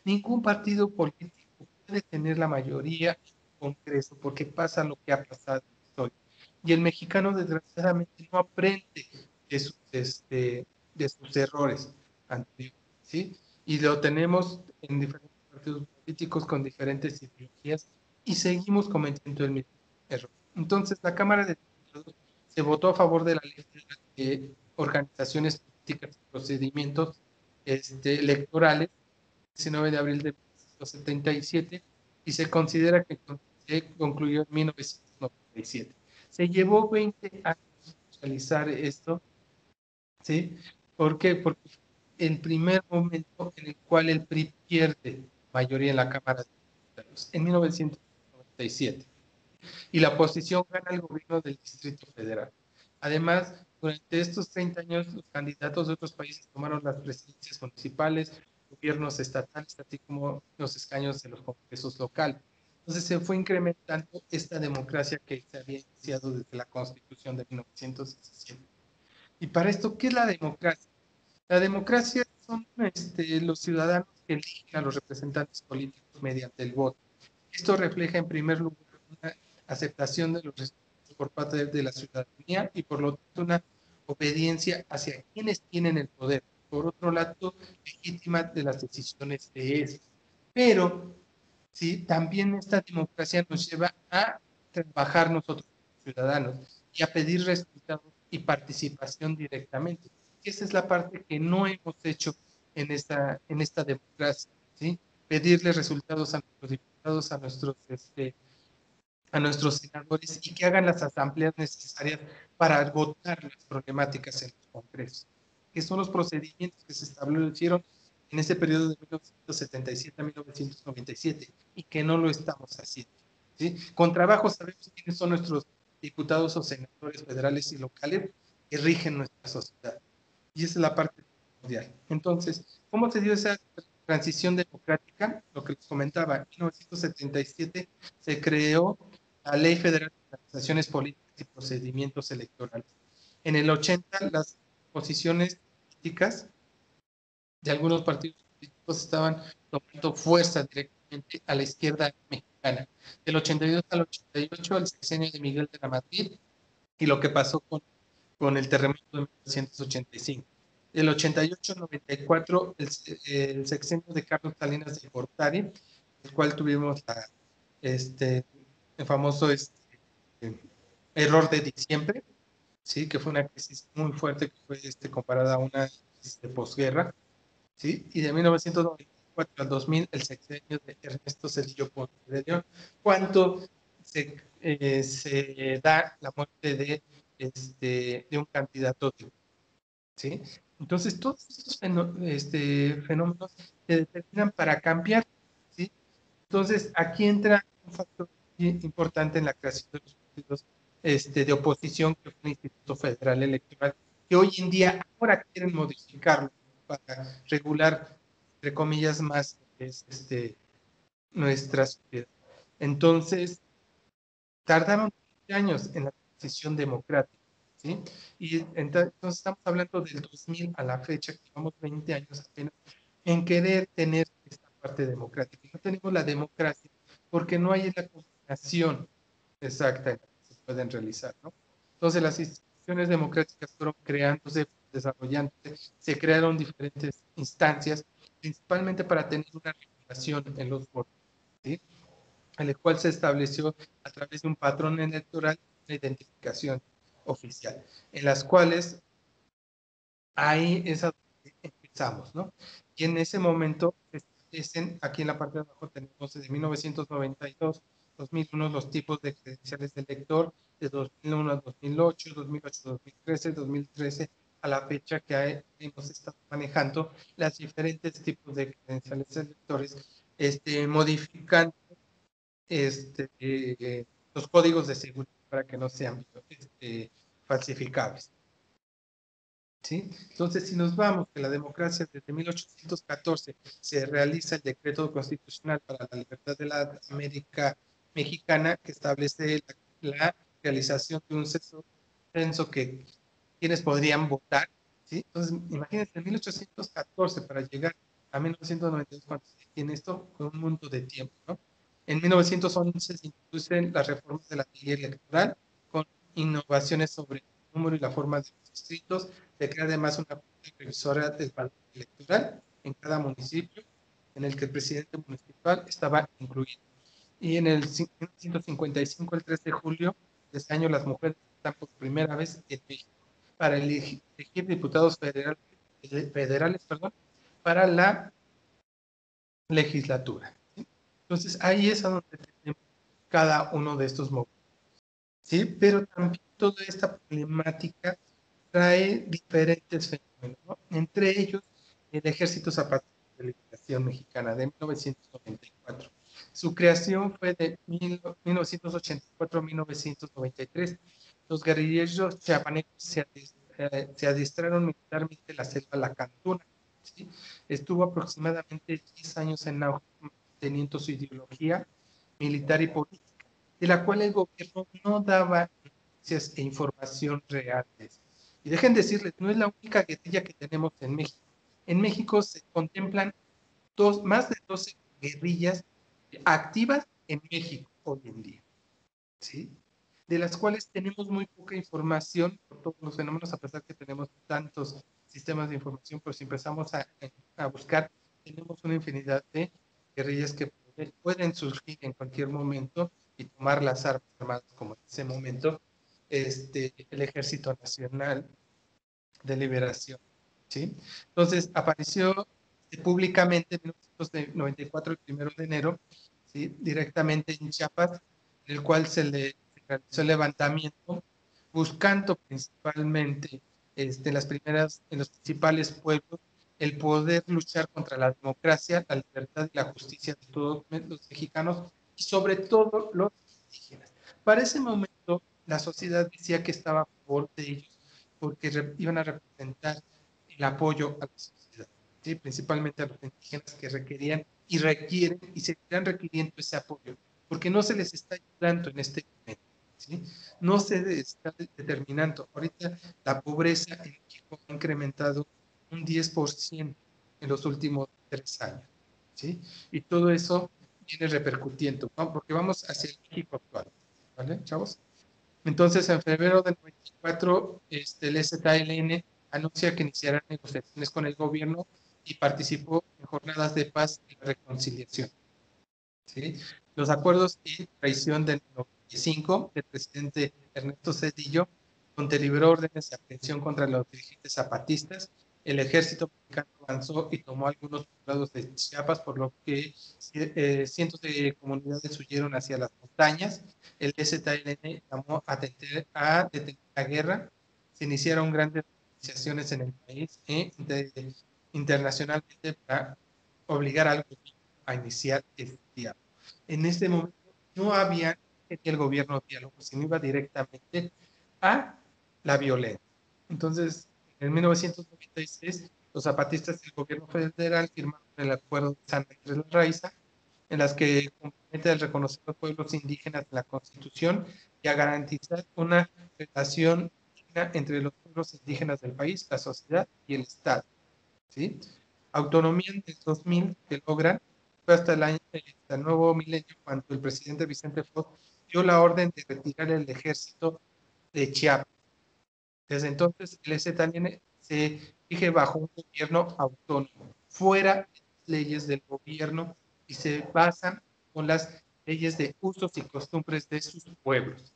Ningún partido político puede tener la mayoría en el Congreso porque pasa lo que ha pasado en la historia. Y el mexicano, desgraciadamente, no aprende de sus errores anteriores, ¿sí? Y lo tenemos en diferentes partidos políticos con diferentes ideologías y seguimos cometiendo el mismo error. Entonces, la Cámara de Diputados se votó a favor de la ley de organizaciones políticas y procedimientos electorales 19 de abril de 1977 y se considera que se concluyó en 1997. Se llevó 20 años realizar esto, ¿sí? ¿Por qué? Porque el primer momento en el cual el PRI pierde mayoría en la Cámara de Diputados, en 1997, y la oposición gana el gobierno del Distrito Federal. Además, durante estos 30 años, los candidatos de otros países tomaron las presidencias municipales, gobiernos estatales, así como los escaños de los congresos locales. Entonces se fue incrementando esta democracia que se había iniciado desde la Constitución de 1917. Y para esto, ¿qué es la democracia? La democracia son los ciudadanos que eligen a los representantes políticos mediante el voto. Esto refleja en primer lugar una aceptación de los resultados por parte de la ciudadanía y por lo tanto una obediencia hacia quienes tienen el poder. Por otro lado, legítima de las decisiones de estos. Pero ¿sí? También esta democracia nos lleva a trabajar nosotros ciudadanos y a pedir resultados y participación directamente. Esa es la parte que no hemos hecho en esta democracia, ¿sí? Pedirle resultados a nuestros diputados, a nuestros senadores y que hagan las asambleas necesarias para votar las problemáticas en los congresos, que son los procedimientos que se establecieron en ese periodo de 1977 a 1997 y que no lo estamos haciendo, ¿sí? Con trabajo sabemos quiénes son nuestros diputados o senadores federales y locales que rigen nuestra sociedad. Y esa es la parte mundial. Entonces, ¿cómo se dio esa transición democrática? Lo que les comentaba, en 1977 se creó la Ley Federal de Organizaciones Políticas y Procedimientos Electorales. En el 80, las posiciones políticas de algunos partidos políticos estaban tomando fuerza directamente a la izquierda mexicana. Del 82 al 88, el sexenio de Miguel de la Madrid y lo que pasó con el terremoto de 1985. Del 88 al 94, el sexenio de Carlos Salinas de Gortari, el cual tuvimos el famoso error de diciembre, ¿sí? Que fue una crisis muy fuerte que fue comparada a una crisis de posguerra, ¿sí? Y de 1994 al 2000, el sexenio de Ernesto Cedillo Ponce de León, cuando se da la muerte de un candidato, ¿sí? Entonces, todos estos fenómenos se determinan para cambiar, ¿sí? Entonces, aquí entra un factor importante en la creación de los partidos de oposición, que fue el Instituto Federal Electoral, que hoy en día ahora quieren modificarlo para regular, entre comillas, más nuestra sociedad. Entonces, tardaron 20 años en la transición democrática, ¿sí? Y entonces estamos hablando del 2000 a la fecha, que llevamos 20 años apenas en querer tener esta parte democrática. No tenemos la democracia porque no hay la combinación exacta que se pueden realizar, ¿no? Entonces las instituciones democráticas fueron creándose, desarrollándose, se crearon diferentes instancias, principalmente para tener una regulación en los votos, ¿sí? El cual se estableció a través de un patrón electoral de identificación oficial, en las cuales ahí es a donde empezamos, ¿no? Y en ese momento se aparecen, aquí en la parte de abajo tenemos de 1992, 2001 los tipos de credenciales del lector, de 2001 a 2008, 2008 a 2013, 2013 a la fecha que hemos estado manejando las diferentes tipos de credenciales de lectores, modificando los códigos de seguridad para que no sean falsificables. ¿Sí? Entonces, si nos vamos que la democracia desde 1814 se realiza el decreto constitucional para la libertad de la América mexicana que establece la realización de un censo que quienes podrían votar, ¿sí? Entonces, imagínense, en 1814 para llegar a 1992, cuando se tiene esto, fue un mundo de tiempo, ¿no? En 1911 se introducen las reformas de la ley electoral con innovaciones sobre el número y la forma de los distritos. Se crea además una junta revisora del padrón electoral en cada municipio, en el que el presidente municipal estaba incluido. Y en el 1955, el 3 de julio de este año, las mujeres están por primera vez en México para elegir diputados federales para la legislatura. ¿Sí? Entonces, ahí es a donde tenemos cada uno de estos movimientos. ¿Sí? Pero también toda esta problemática trae diferentes fenómenos, ¿no? Entre ellos el Ejército Zapatista de Liberación Mexicana de 1994. Su creación fue de 1984 a 1993. Los guerrilleros chiapanecos se adiestraron militarmente en la selva Lacandona. ¿Sí? Estuvo aproximadamente 10 años en auge, teniendo su ideología militar y política, de la cual el gobierno no daba noticias e información reales. Y dejen decirles, no es la única guerrilla que tenemos en México. En México se contemplan más de 12 guerrillas activas en México hoy en día, ¿sí? De las cuales tenemos muy poca información por todos los fenómenos, a pesar que tenemos tantos sistemas de información, pero si empezamos a buscar, tenemos una infinidad de guerrillas que pueden surgir en cualquier momento y tomar las armas armadas, como en ese momento el Ejército Nacional de Liberación. ¿Sí? Entonces, apareció públicamente en 1994, el 1 de enero, ¿sí? Directamente en Chiapas, en el cual se realizó el levantamiento, buscando principalmente en los principales pueblos el poder luchar contra la democracia, la libertad y la justicia de todos los mexicanos y sobre todo los indígenas. Para ese momento, la sociedad decía que estaba a favor de ellos porque iban a representar el apoyo a la sociedad, ¿sí? Principalmente a los indígenas que requerían y requieren y seguirán requiriendo ese apoyo, porque no se les está ayudando en este momento. ¿Sí? No se está determinando. Ahorita la pobreza en México ha incrementado un 10% en los últimos 3 años. ¿Sí? Y todo eso viene repercutiendo, ¿no? Porque vamos hacia el México actual. ¿Vale, chavos? Entonces, en febrero del 94, el ZLN anuncia que iniciará negociaciones con el gobierno y participó en jornadas de paz y reconciliación. ¿Sí? Los acuerdos y traición del 95 del presidente Ernesto Zedillo, donde liberó órdenes de aprehensión contra los dirigentes zapatistas. El ejército mexicano avanzó y tomó algunos poblados de Chiapas, por lo que cientos de comunidades huyeron hacia las montañas. El ZLN llamó a detener la guerra. Se iniciaron grandes negociaciones en el país internacionalmente para obligar al gobierno a iniciar el diálogo. En este momento no había en el gobierno diálogo, sino iba directamente a la violencia. Entonces, en 1996, los zapatistas del gobierno federal firmaron el Acuerdo de San Andrés de la Raiza, en las que compromete el reconocer a los pueblos indígenas en la Constitución y a garantizar una relación digna entre los pueblos indígenas del país, la sociedad y el Estado. ¿Sí? Autonomía en el 2000 que logran fue hasta el nuevo milenio cuando el presidente Vicente Fox dio la orden de retirar el ejército de Chiapas. Desde entonces el ZLN se rige bajo un gobierno autónomo, fuera de las leyes del gobierno y se basan con las leyes de usos y costumbres de sus pueblos.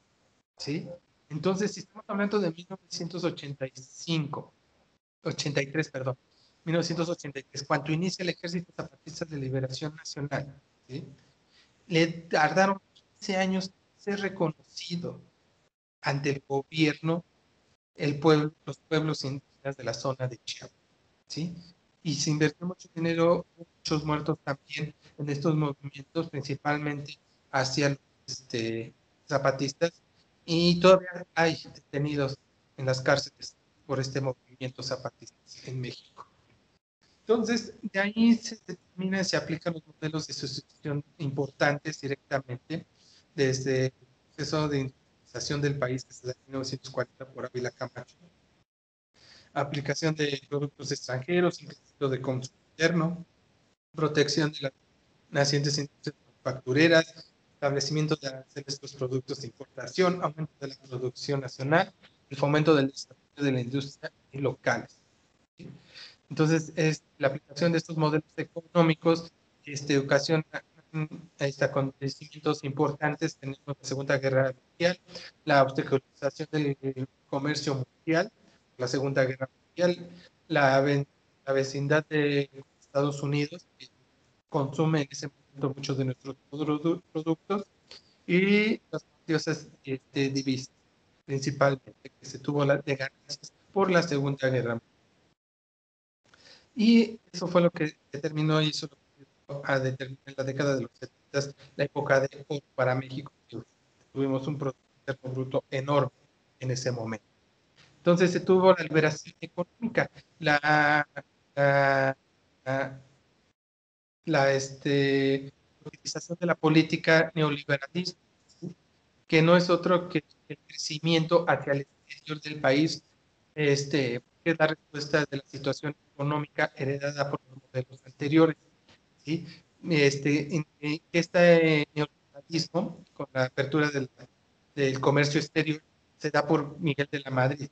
¿Sí? Entonces, si estamos hablando de 1985, 83, perdón, 1983, cuando inicia el Ejército Zapatista de Liberación Nacional, ¿sí? Le tardaron 15 años en ser reconocido ante el gobierno los pueblos indígenas de la zona de Chiapas, ¿sí? Y se invirtió mucho dinero, muchos muertos también en estos movimientos, principalmente hacia los zapatistas, y todavía hay detenidos en las cárceles por este movimiento zapatista en México. Entonces, de ahí se determina, se aplican los modelos de sustitución importantes directamente desde el proceso de industrialización del país que se da en 1940 por Ávila Camacho, aplicación de productos extranjeros, incremento de consumo interno, protección de las nacientes industrias manufactureras, establecimiento de aranceles de estos productos de importación, aumento de la producción nacional, el fomento del desarrollo de la industria y locales. Entonces, la aplicación de estos modelos económicos ocasiona acontecimientos importantes. Tenemos la Segunda Guerra Mundial, la obstaculización del comercio mundial, la Segunda Guerra Mundial, la vecindad de Estados Unidos, que consume en ese momento muchos de nuestros productos, y las diosas divisas, principalmente, que se tuvo de ganancias por la Segunda Guerra Mundial. Y eso fue lo que determinó y eso lo que a determinar en la década de los 70 la época de oro para México. Tuvimos un Producto Interno Bruto enorme en ese momento. Entonces se tuvo la liberación económica, la utilización de la política neoliberalismo, ¿sí? Que no es otro que el crecimiento hacia el exterior del país, que es la respuesta de la situación económica heredada por los modelos anteriores, ¿sí? Este neoliberalismo, con la apertura del comercio exterior, se da por Miguel de la Madrid.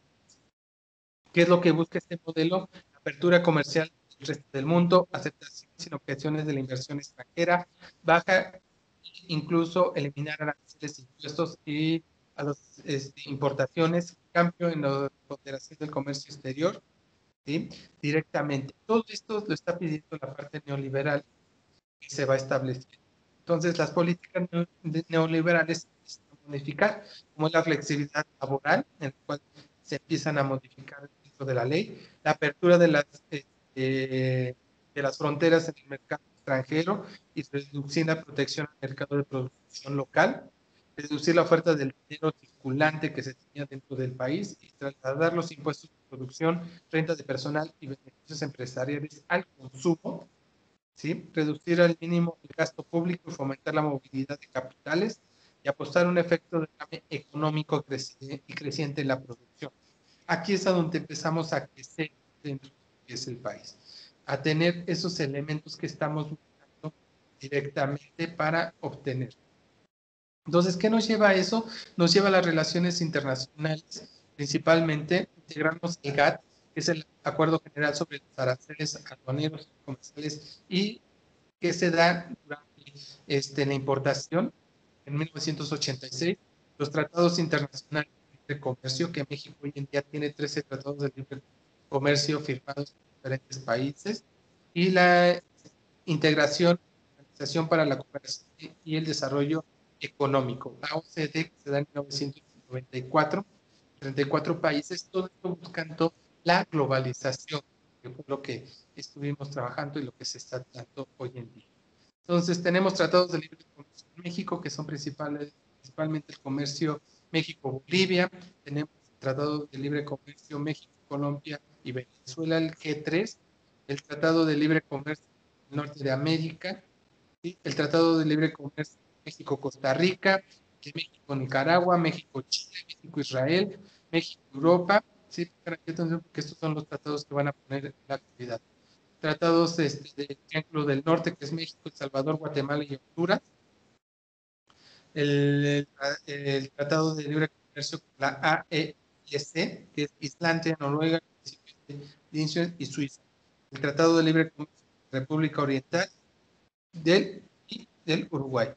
¿Qué es lo que busca este modelo? Apertura comercial del resto del mundo, aceptación sin objeciones de la inversión extranjera, baja, incluso eliminar aranceles, impuestos y a las importaciones, cambio en la ponderación del comercio exterior, ¿sí? Directamente. Todo esto lo está pidiendo la parte neoliberal que se va a establecer. Entonces, las políticas neoliberales se van a modificar, como es la flexibilidad laboral, en la cual se empiezan a modificar dentro de la ley, la apertura de las fronteras en el mercado extranjero y reducir la protección al mercado de producción local, reducir la oferta del dinero circulante que se tenía dentro del país y trasladar los impuestos de producción, renta de personal y beneficios empresariales al consumo, ¿sí? Reducir al mínimo el gasto público y fomentar la movilidad de capitales y apostar un efecto de cambio económico y creciente en la producción. Aquí es a donde empezamos a crecer dentro de lo que es el país, a tener esos elementos que estamos buscando directamente para obtener. Entonces, ¿qué nos lleva a eso? Nos lleva a las relaciones internacionales, principalmente integrarnos al GATT, que es el Acuerdo General sobre los Aranceles Aduaneros Comerciales, y que se da durante la importación en 1986, los tratados internacionales de comercio, que México hoy en día tiene 13 tratados de libre comercio firmados por diferentes países, y la integración, Organización para la Cooperación y el Desarrollo Económico, la OCDE, que se da en 1994, 34 países, todo esto buscando la globalización, que fue lo que estuvimos trabajando y lo que se está dando hoy en día. Entonces, tenemos tratados de libre comercio en México, que son principalmente el comercio México-Bolivia, tenemos tratados de libre comercio México-Colombia y Venezuela, el G3, el Tratado de Libre Comercio del Norte de América, ¿sí? El Tratado de Libre Comercio México-Costa Rica, México-Nicaragua, México-Chile, México-Israel, México-Europa, ¿sí? Porque estos son los tratados que van a poner en la actividad. Tratados del Triángulo del Norte, que es México, El Salvador, Guatemala y Honduras. El Tratado de Libre Comercio con la AELC, que es Islandia, Noruega, Liechtenstein y Suiza. El Tratado de Libre Comercio con la República Oriental y del Uruguay.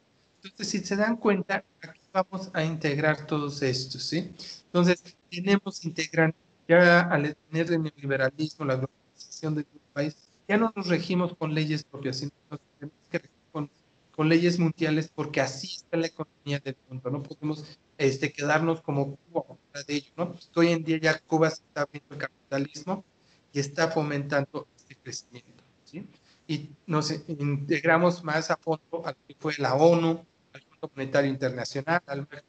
Entonces, si se dan cuenta, aquí vamos a integrar todos estos, ¿sí? Entonces, tenemos integrando ya al tener el neoliberalismo, la globalización del país, ya no nos regimos con leyes propias, sino nos tenemos que regir con leyes mundiales, porque así está la economía del mundo. No podemos quedarnos como Cuba fuera de ello, ¿no? Hoy en día ya Cuba se está abriendo el capitalismo y está fomentando este crecimiento, ¿sí? Y nos integramos más a fondo a lo que fue la ONU, al Fondo Monetario Internacional,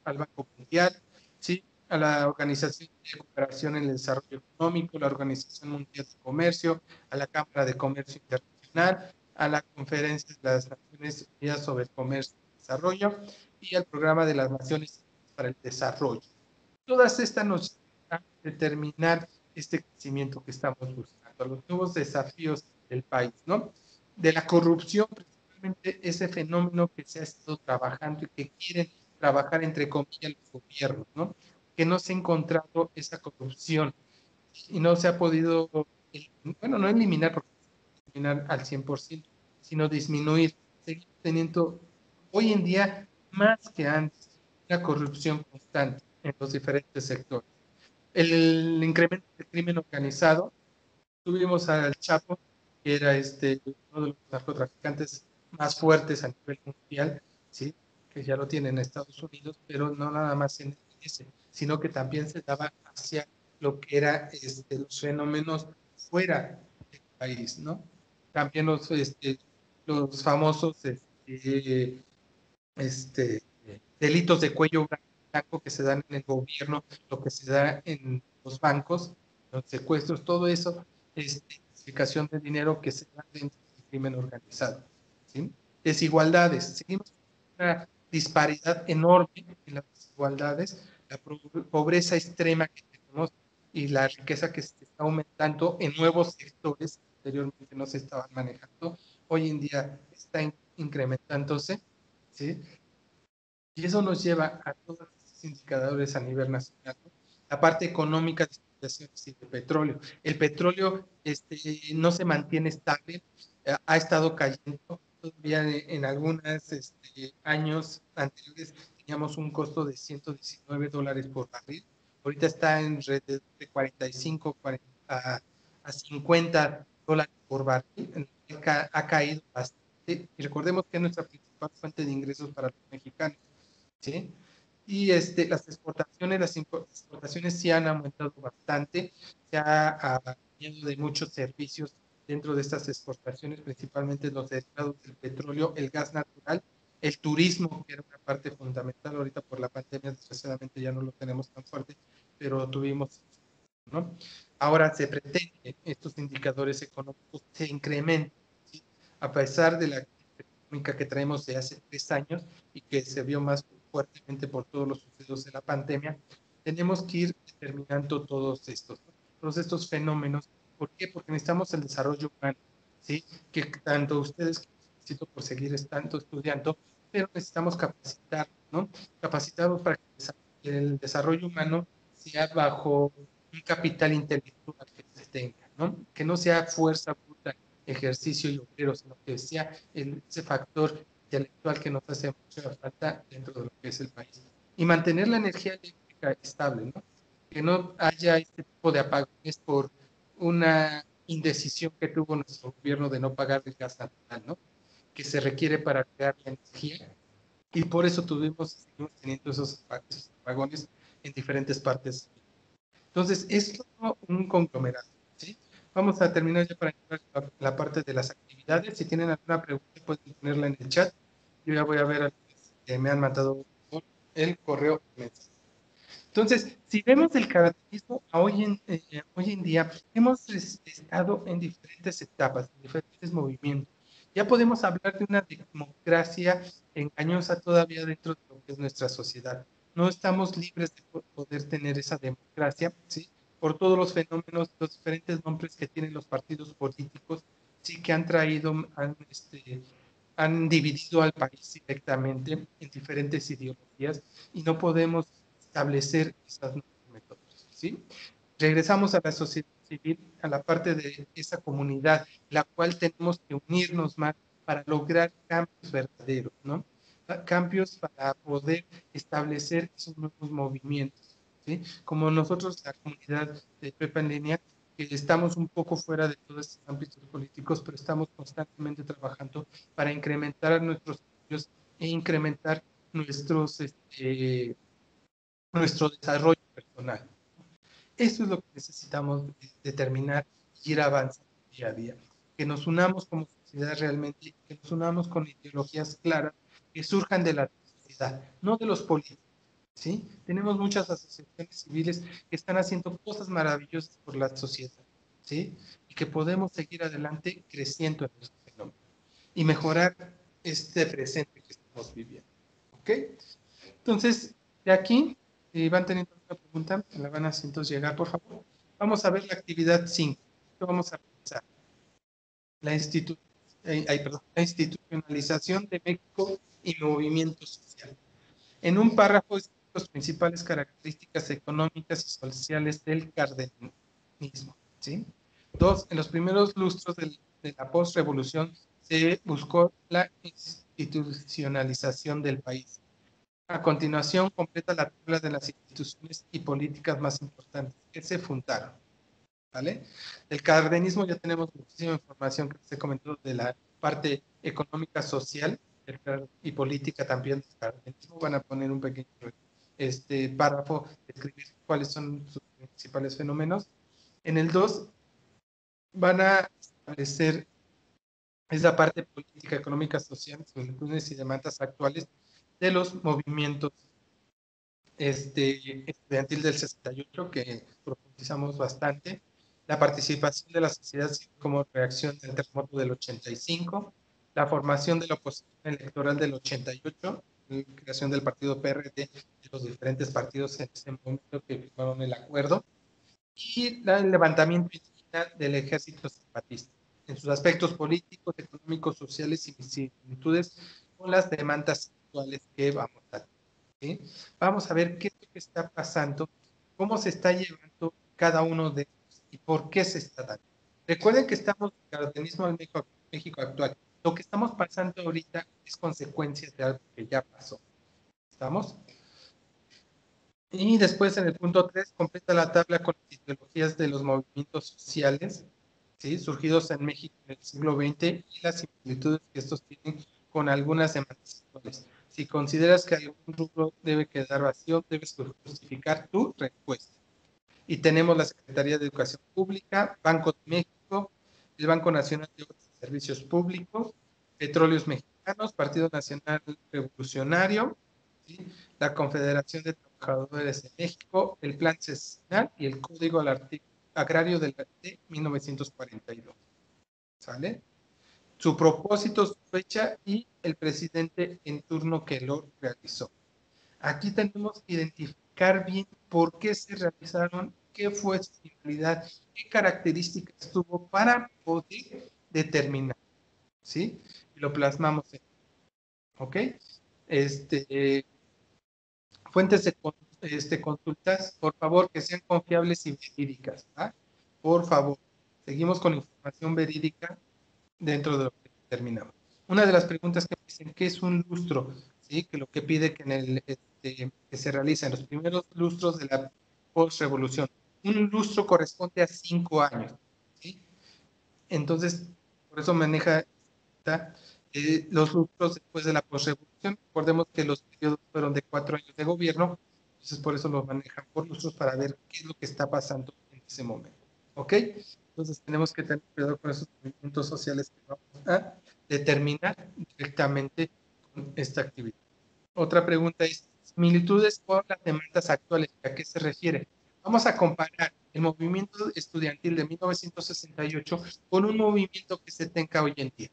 al Banco Mundial, ¿sí? A la Organización de Cooperación en el Desarrollo Económico, la Organización Mundial de Comercio, a la Cámara de Comercio Internacional, a la Conferencia de las Naciones Unidas sobre el Comercio y el Desarrollo y al Programa de las Naciones Unidas para el Desarrollo. Todas estas nos ayudan a determinar este crecimiento que estamos buscando, los nuevos desafíos del país, ¿no? De la corrupción, principalmente ese fenómeno que se ha estado trabajando y que quieren trabajar entre comillas los gobiernos, ¿no? Que no se ha encontrado esa corrupción y no se ha podido, bueno, no eliminar, porque eliminar al 100%, sino disminuir. Seguimos teniendo hoy en día más que antes una corrupción constante en los diferentes sectores. El incremento del crimen organizado, tuvimos al Chapo, que era uno de los narcotraficantes más fuertes a nivel mundial, ¿sí? Que ya lo tienen en Estados Unidos, pero no nada más en ese, sino que también se daba hacia lo que era los fenómenos fuera del país, ¿no? También los famosos este, delitos de cuello blanco que se dan en el gobierno, lo que se da en los bancos, los secuestros, todo eso es falsificación de dinero que se da dentro del crimen organizado, ¿sí? Desigualdades, seguimos con una disparidad enorme en las desigualdades, la pobreza extrema que tenemos y la riqueza que se está aumentando en nuevos sectores que anteriormente no se estaban manejando, hoy en día está incrementándose, ¿sí? Y eso nos lleva a todos estos indicadores a nivel nacional, ¿no? La parte económica de exportaciones y de petróleo. El petróleo no se mantiene estable, ha estado cayendo. Todavía en algunos años anteriores teníamos un costo de $119 por barril. Ahorita está en red de 45 a $50 por barril. Ha caído bastante. Y recordemos que es nuestra principal fuente de ingresos para los mexicanos, ¿sí? Y las exportaciones sí han aumentado bastante, se ha añadido de muchos servicios dentro de estas exportaciones, principalmente los derivados del petróleo, el gas natural, el turismo, que era una parte fundamental. Ahorita por la pandemia, desgraciadamente ya no lo tenemos tan fuerte, pero tuvimos, ¿no? Ahora se pretende estos indicadores económicos se incrementen, ¿sí? A pesar de la económica que traemos de hace 3 años y que se vio más fuertemente por todos los sucesos de la pandemia, tenemos que ir determinando todos estos fenómenos. ¿Por qué? Porque necesitamos el desarrollo humano, ¿sí? Que tanto ustedes, necesito por seguir estando estudiando, pero necesitamos capacitar, ¿no? Capacitarnos para que el desarrollo humano sea bajo un capital intelectual que se tenga, ¿no? Que no sea fuerza bruta, ejercicio y obrero, sino que sea ese factor intelectual que nos hace mucha falta dentro de lo que es el país. Y mantener la energía eléctrica estable, ¿no? Que no haya este tipo de apagones por una indecisión que tuvo nuestro gobierno de no pagar el gas natural, ¿no? Que se requiere para crear la energía. Y por eso seguimos teniendo esos apagones en diferentes partes. Entonces, es todo un conglomerado, ¿sí? Vamos a terminar ya para entrar a la parte de las actividades. Si tienen alguna pregunta, pueden ponerla en el chat. Yo ya voy a ver a los que me han mandado por el correo. Entonces, si vemos el caracterismo hoy en día, hemos estado en diferentes etapas, en diferentes movimientos. Ya podemos hablar de una democracia engañosa todavía dentro de lo que es nuestra sociedad. No estamos libres de poder tener esa democracia, ¿sí? Por todos los fenómenos, los diferentes nombres que tienen los partidos políticos, sí que han traído, han dividido al país directamente en diferentes ideologías y no podemos establecer esas metodologías, ¿sí? Regresamos a la sociedad civil, a la parte de esa comunidad, la cual tenemos que unirnos más para lograr cambios verdaderos, ¿no? Cambios para poder establecer esos nuevos movimientos, ¿sí? Como nosotros, la comunidad de Prepa en línea, que estamos un poco fuera de todos estos ámbitos políticos, pero estamos constantemente trabajando para incrementar nuestros estudios e incrementar nuestro desarrollo personal. Eso es lo que necesitamos determinar y ir avanzando día a día. Que nos unamos como sociedad realmente, que nos unamos con ideologías claras que surjan de la sociedad, no de los políticos. ¿Sí? Tenemos muchas asociaciones civiles que están haciendo cosas maravillosas por la sociedad, ¿sí? Y que podemos seguir adelante creciendo en nuestro fenómeno y mejorar este presente que estamos viviendo, ¿ok? Entonces, de aquí, si van teniendo una pregunta, me la van haciendo llegar, por favor. Vamos a ver la actividad 5. Vamos a pensar la, la institucionalización de México y movimiento social. En un párrafo están las principales características económicas y sociales del cardenismo. ¿Sí? 2. En los primeros lustros de la postrevolución se buscó la institucionalización del país. A continuación, completa la tabla de las instituciones y políticas más importantes que se fundaron. ¿Vale? Del cardenismo ya tenemos muchísima información que se comentó de la parte económica, social y política también del cardenismo. Van a poner un pequeño párrafo, describir cuáles son sus principales fenómenos. En el 2 van a establecer esa parte política, económica, social, soluciones y demandas actuales de los movimientos estudiantil del 68, que profundizamos bastante, la participación de la sociedad civil como reacción del terremoto del 85, la formación de la oposición electoral del 88, la creación del partido PRD, de los diferentes partidos en ese momento que firmaron el acuerdo, y el levantamiento del ejército zapatista, en sus aspectos políticos, económicos, sociales y similitudes con las demandas actuales que vamos a tener. ¿Sí? Vamos a ver qué es lo que está pasando, cómo se está llevando cada uno de ellos y por qué se está dando. Recuerden que estamos en el cardenismo en México actual. Lo que estamos pasando ahorita es consecuencia de algo que ya pasó. ¿Estamos? Y después en el punto 3 completa la tabla con las ideologías de los movimientos sociales, ¿sí? Surgidos en México en el siglo XX y las similitudes que estos tienen con algunas demandas actuales. Si consideras que algún rubro debe quedar vacío, debes justificar tu respuesta. Y tenemos la Secretaría de Educación Pública, Banco de México, el Banco Nacional de Obras y Servicios Públicos, Petróleos Mexicanos, Partido Nacional Revolucionario, ¿sí? La Confederación de Trabajadores de México, el Plan Sexenal y el Código Agrario de 1942. ¿Sale? Su propósito, su fecha y el presidente en turno que lo realizó. Aquí tenemos que identificar bien por qué se realizaron, qué fue su finalidad, qué características tuvo para poder determinar, ¿sí? Y lo plasmamos en, ¿ok? Fuentes de consultas, por favor, que sean confiables y verídicas, ¿ah? Por favor, seguimos con información verídica dentro de lo que determinamos. Una de las preguntas que me dicen, ¿qué es un lustro? ¿Sí? Que lo que pide que, que se realiza en los primeros lustros de la postrevolución. Un lustro corresponde a 5 años. ¿Sí? Entonces, por eso maneja los lustros después de la postrevolución. Recordemos que los periodos fueron de 4 años de gobierno, entonces por eso lo manejan por lustros para ver qué es lo que está pasando en ese momento. ¿Ok? Entonces tenemos que tener cuidado con esos movimientos sociales que vamos a determinar directamente con esta actividad. Otra pregunta es, similitudes con las demandas actuales, ¿a qué se refiere? Vamos a comparar el movimiento estudiantil de 1968 con un movimiento que se tenga hoy en día.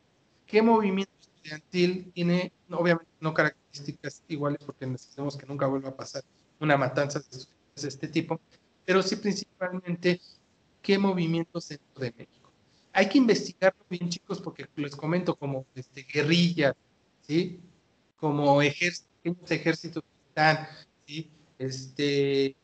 ¿Qué movimiento estudiantil tiene, obviamente, no características iguales porque necesitamos que nunca vuelva a pasar una matanza de este tipo, pero sí principalmente qué movimientos dentro de México? Hay que investigarlo bien, chicos, porque les comento como guerrillas, ¿sí? Como pequeños ejércitos que están, ¿sí? De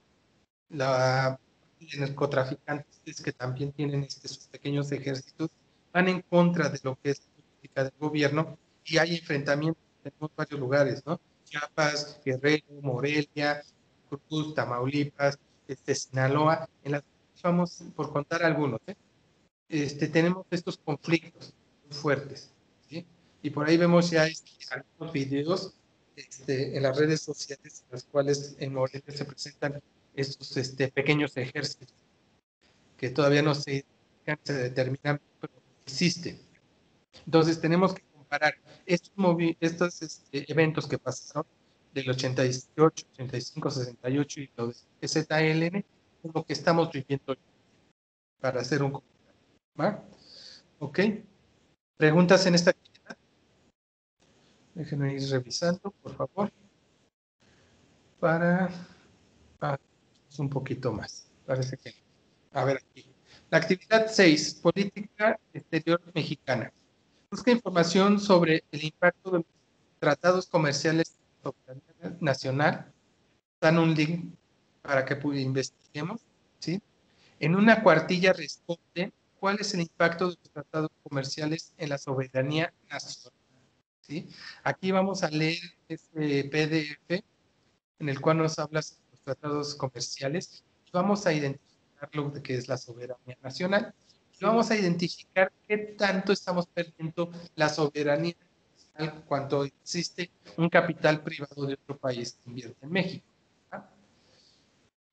narcotraficantes que también tienen sus pequeños ejércitos, van en contra de lo que es la política del gobierno y hay enfrentamientos en varios lugares, ¿no? Chiapas, Guerrero, Morelia, Cruz, Tamaulipas, Sinaloa, en las vamos por contar algunos, tenemos estos conflictos muy fuertes, ¿sí? Y por ahí vemos ya algunos videos en las redes sociales en los cuales en Morelia se presentan estos pequeños ejércitos que todavía no se determinan, pero existen. Entonces tenemos que comparar estos eventos que pasaron del 88, 85, 68 y lo de ZLN con lo que estamos viviendo hoy, para hacer un comentario. ¿Va? ¿Ok? ¿Preguntas en esta actividad? Déjenme ir revisando, por favor, para un poquito más. Parece que no. A ver aquí. La actividad 6, política exterior mexicana. Busca información sobre el impacto de los tratados comerciales de soberanía nacional. Dan un link para que investiguemos, ¿sí? En una cuartilla responde cuál es el impacto de los tratados comerciales en la soberanía nacional, ¿sí? Aquí vamos a leer este PDF en el cual nos habla sobre los tratados comerciales y vamos a identificar lo que es la soberanía nacional y vamos a identificar qué tanto estamos perdiendo la soberanía nacional cuando existe un capital privado de otro país que invierte en México. ¿Ah?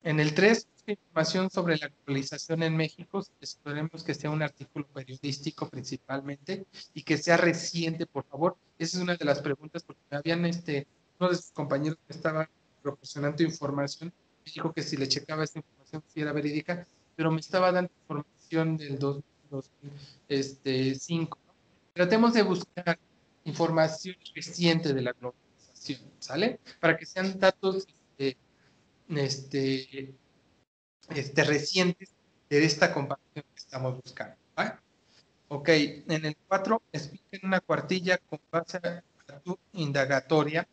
En el 3, información sobre la globalización en México. Esperemos que sea un artículo periodístico principalmente y que sea reciente, por favor. Esa es una de las preguntas, porque me habían uno de sus compañeros que estaba proporcionando información me dijo que si le checaba esta información si era verídica, pero me estaba dando información del 2005. ¿No? Tratemos de buscar información reciente de la globalización, ¿sale? Para que sean datos recientes de esta comparación que estamos buscando. ¿Va? Ok, en el 4, explica en una cuartilla con base a tu indagatoria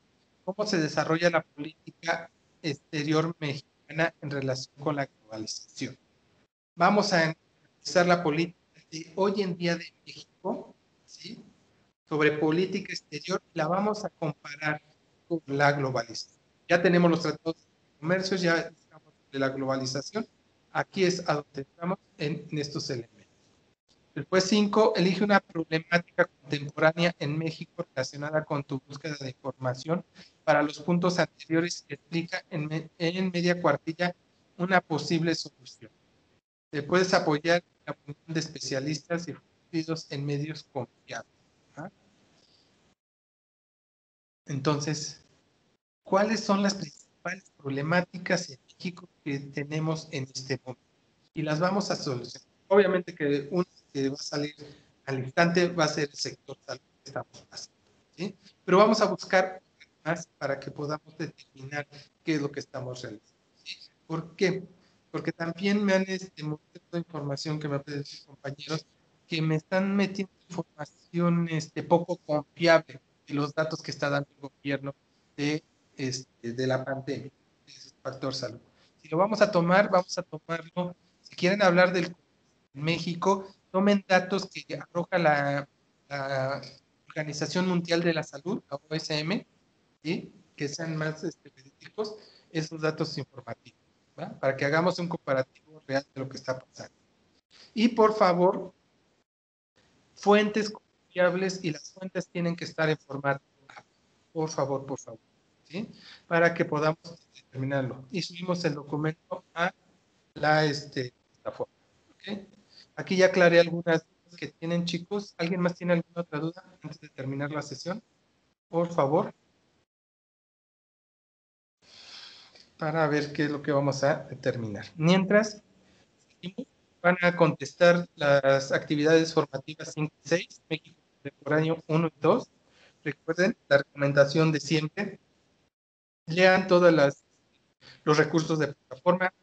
cómo se desarrolla la política exterior mexicana en relación con la globalización. Vamos a analizar la política de hoy en día de México, ¿sí? Sobre política exterior, la vamos a comparar con la globalización. Ya tenemos los tratados de comercio, ya estamos de la globalización. Aquí es a donde estamos en estos elementos. Después 5, elige una problemática contemporánea en México relacionada con tu búsqueda de información. Para los puntos anteriores, explica en media cuartilla una posible solución. Te puedes apoyar en la opinión de especialistas y difundidos en medios confiables. ¿Ah? Entonces, ¿cuáles son las principales problemáticas en México que tenemos en este momento? Y las vamos a solucionar. Obviamente que uno que va a salir al instante va a ser el sector salud que estamos haciendo, ¿sí? Pero vamos a buscar más para que podamos determinar qué es lo que estamos realizando, ¿sí? ¿Por qué? Porque también me han mostrado información que me han pedido mis compañeros que me están metiendo información poco confiable de los datos que está dando el gobierno de la pandemia, de ese factor salud. Si lo vamos a tomar, vamos a tomarlo. Si quieren hablar del México, tomen datos que arroja la Organización Mundial de la Salud, la OSM, ¿sí? Que sean más verídicos esos datos informativos, ¿va? Para que hagamos un comparativo real de lo que está pasando. Y por favor, fuentes confiables, y las fuentes tienen que estar en formato A. Por favor, ¿sí? Para que podamos determinarlo. Y subimos el documento a la plataforma. ¿Okay? Aquí ya aclaré algunas dudas que tienen, chicos. ¿Alguien más tiene alguna otra duda antes de terminar la sesión? Por favor. Para ver qué es lo que vamos a determinar. Mientras, van a contestar las actividades formativas 5 y 6, México Contemporáneo 1 y 2. Recuerden la recomendación de siempre. Lean todos los recursos de plataforma,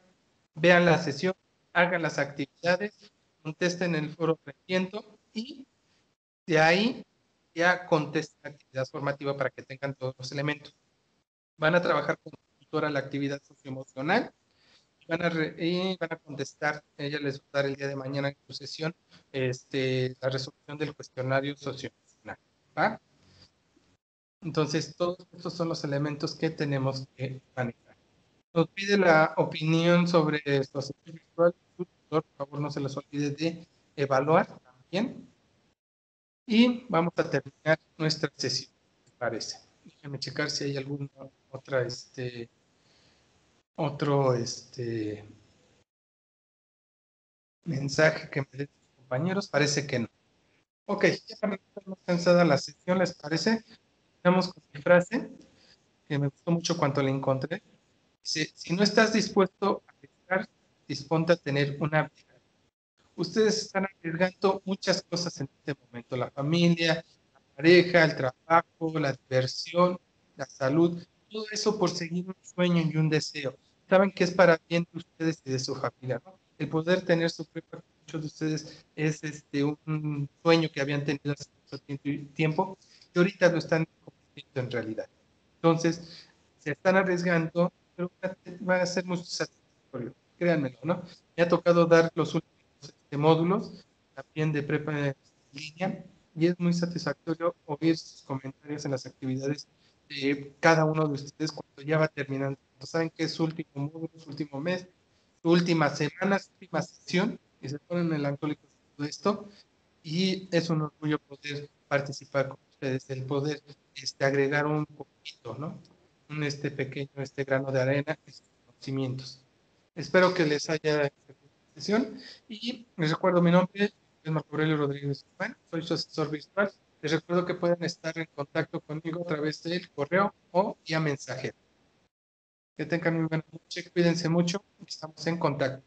vean la sesión, hagan las actividades, contesten en el foro 300 y de ahí ya contesten la actividad formativa para que tengan todos los elementos. Van a trabajar con tutora la actividad socioemocional y van a contestar, ella les va a dar el día de mañana en su sesión la resolución del cuestionario socioemocional. ¿Va? Entonces, todos estos son los elementos que tenemos que manejar. Nos pide la opinión sobre sociedad virtual. tutor, por favor no se les olvide de evaluar también. Y vamos a terminar nuestra sesión, ¿me parece? Déjenme checar si hay alguna otra, otro mensaje que me den los compañeros. Parece que no. Ok, ya para no estar más cansada la sesión, ¿les parece? Vamos con mi frase, que me gustó mucho cuando la encontré. Dice, si no estás dispuesto a arriesgar, disponte a tener una vida. Ustedes están arriesgando muchas cosas en este momento, la familia, la pareja, el trabajo, la diversión, la salud, todo eso por seguir un sueño y un deseo. Saben que es para bien de ustedes y de su familia, ¿no? El poder tener su prepa, muchos de ustedes es un sueño que habían tenido hace mucho tiempo y ahorita lo están convirtiendo en realidad. Entonces, se están arriesgando, pero van a ser muy satisfactorios, créanmelo, ¿no? Me ha tocado dar los últimos módulos, también de prepa en línea, y es muy satisfactorio oír sus comentarios en las actividades de cada uno de ustedes cuando ya va terminando. Saben que es su último módulo, su último mes, su última semana, su última sesión, y se ponen melancólicos de todo esto, y es un orgullo poder participar con ustedes, el poder agregar un poquito, ¿no? Un pequeño grano de arena, estos conocimientos. Espero que les haya sesión y les recuerdo mi nombre es Marco Aurelio Rodríguez Guzmán, soy su asesor virtual. Les recuerdo que pueden estar en contacto conmigo a través del correo o vía mensajero. Que tengan muy buena noche, cuídense mucho y estamos en contacto.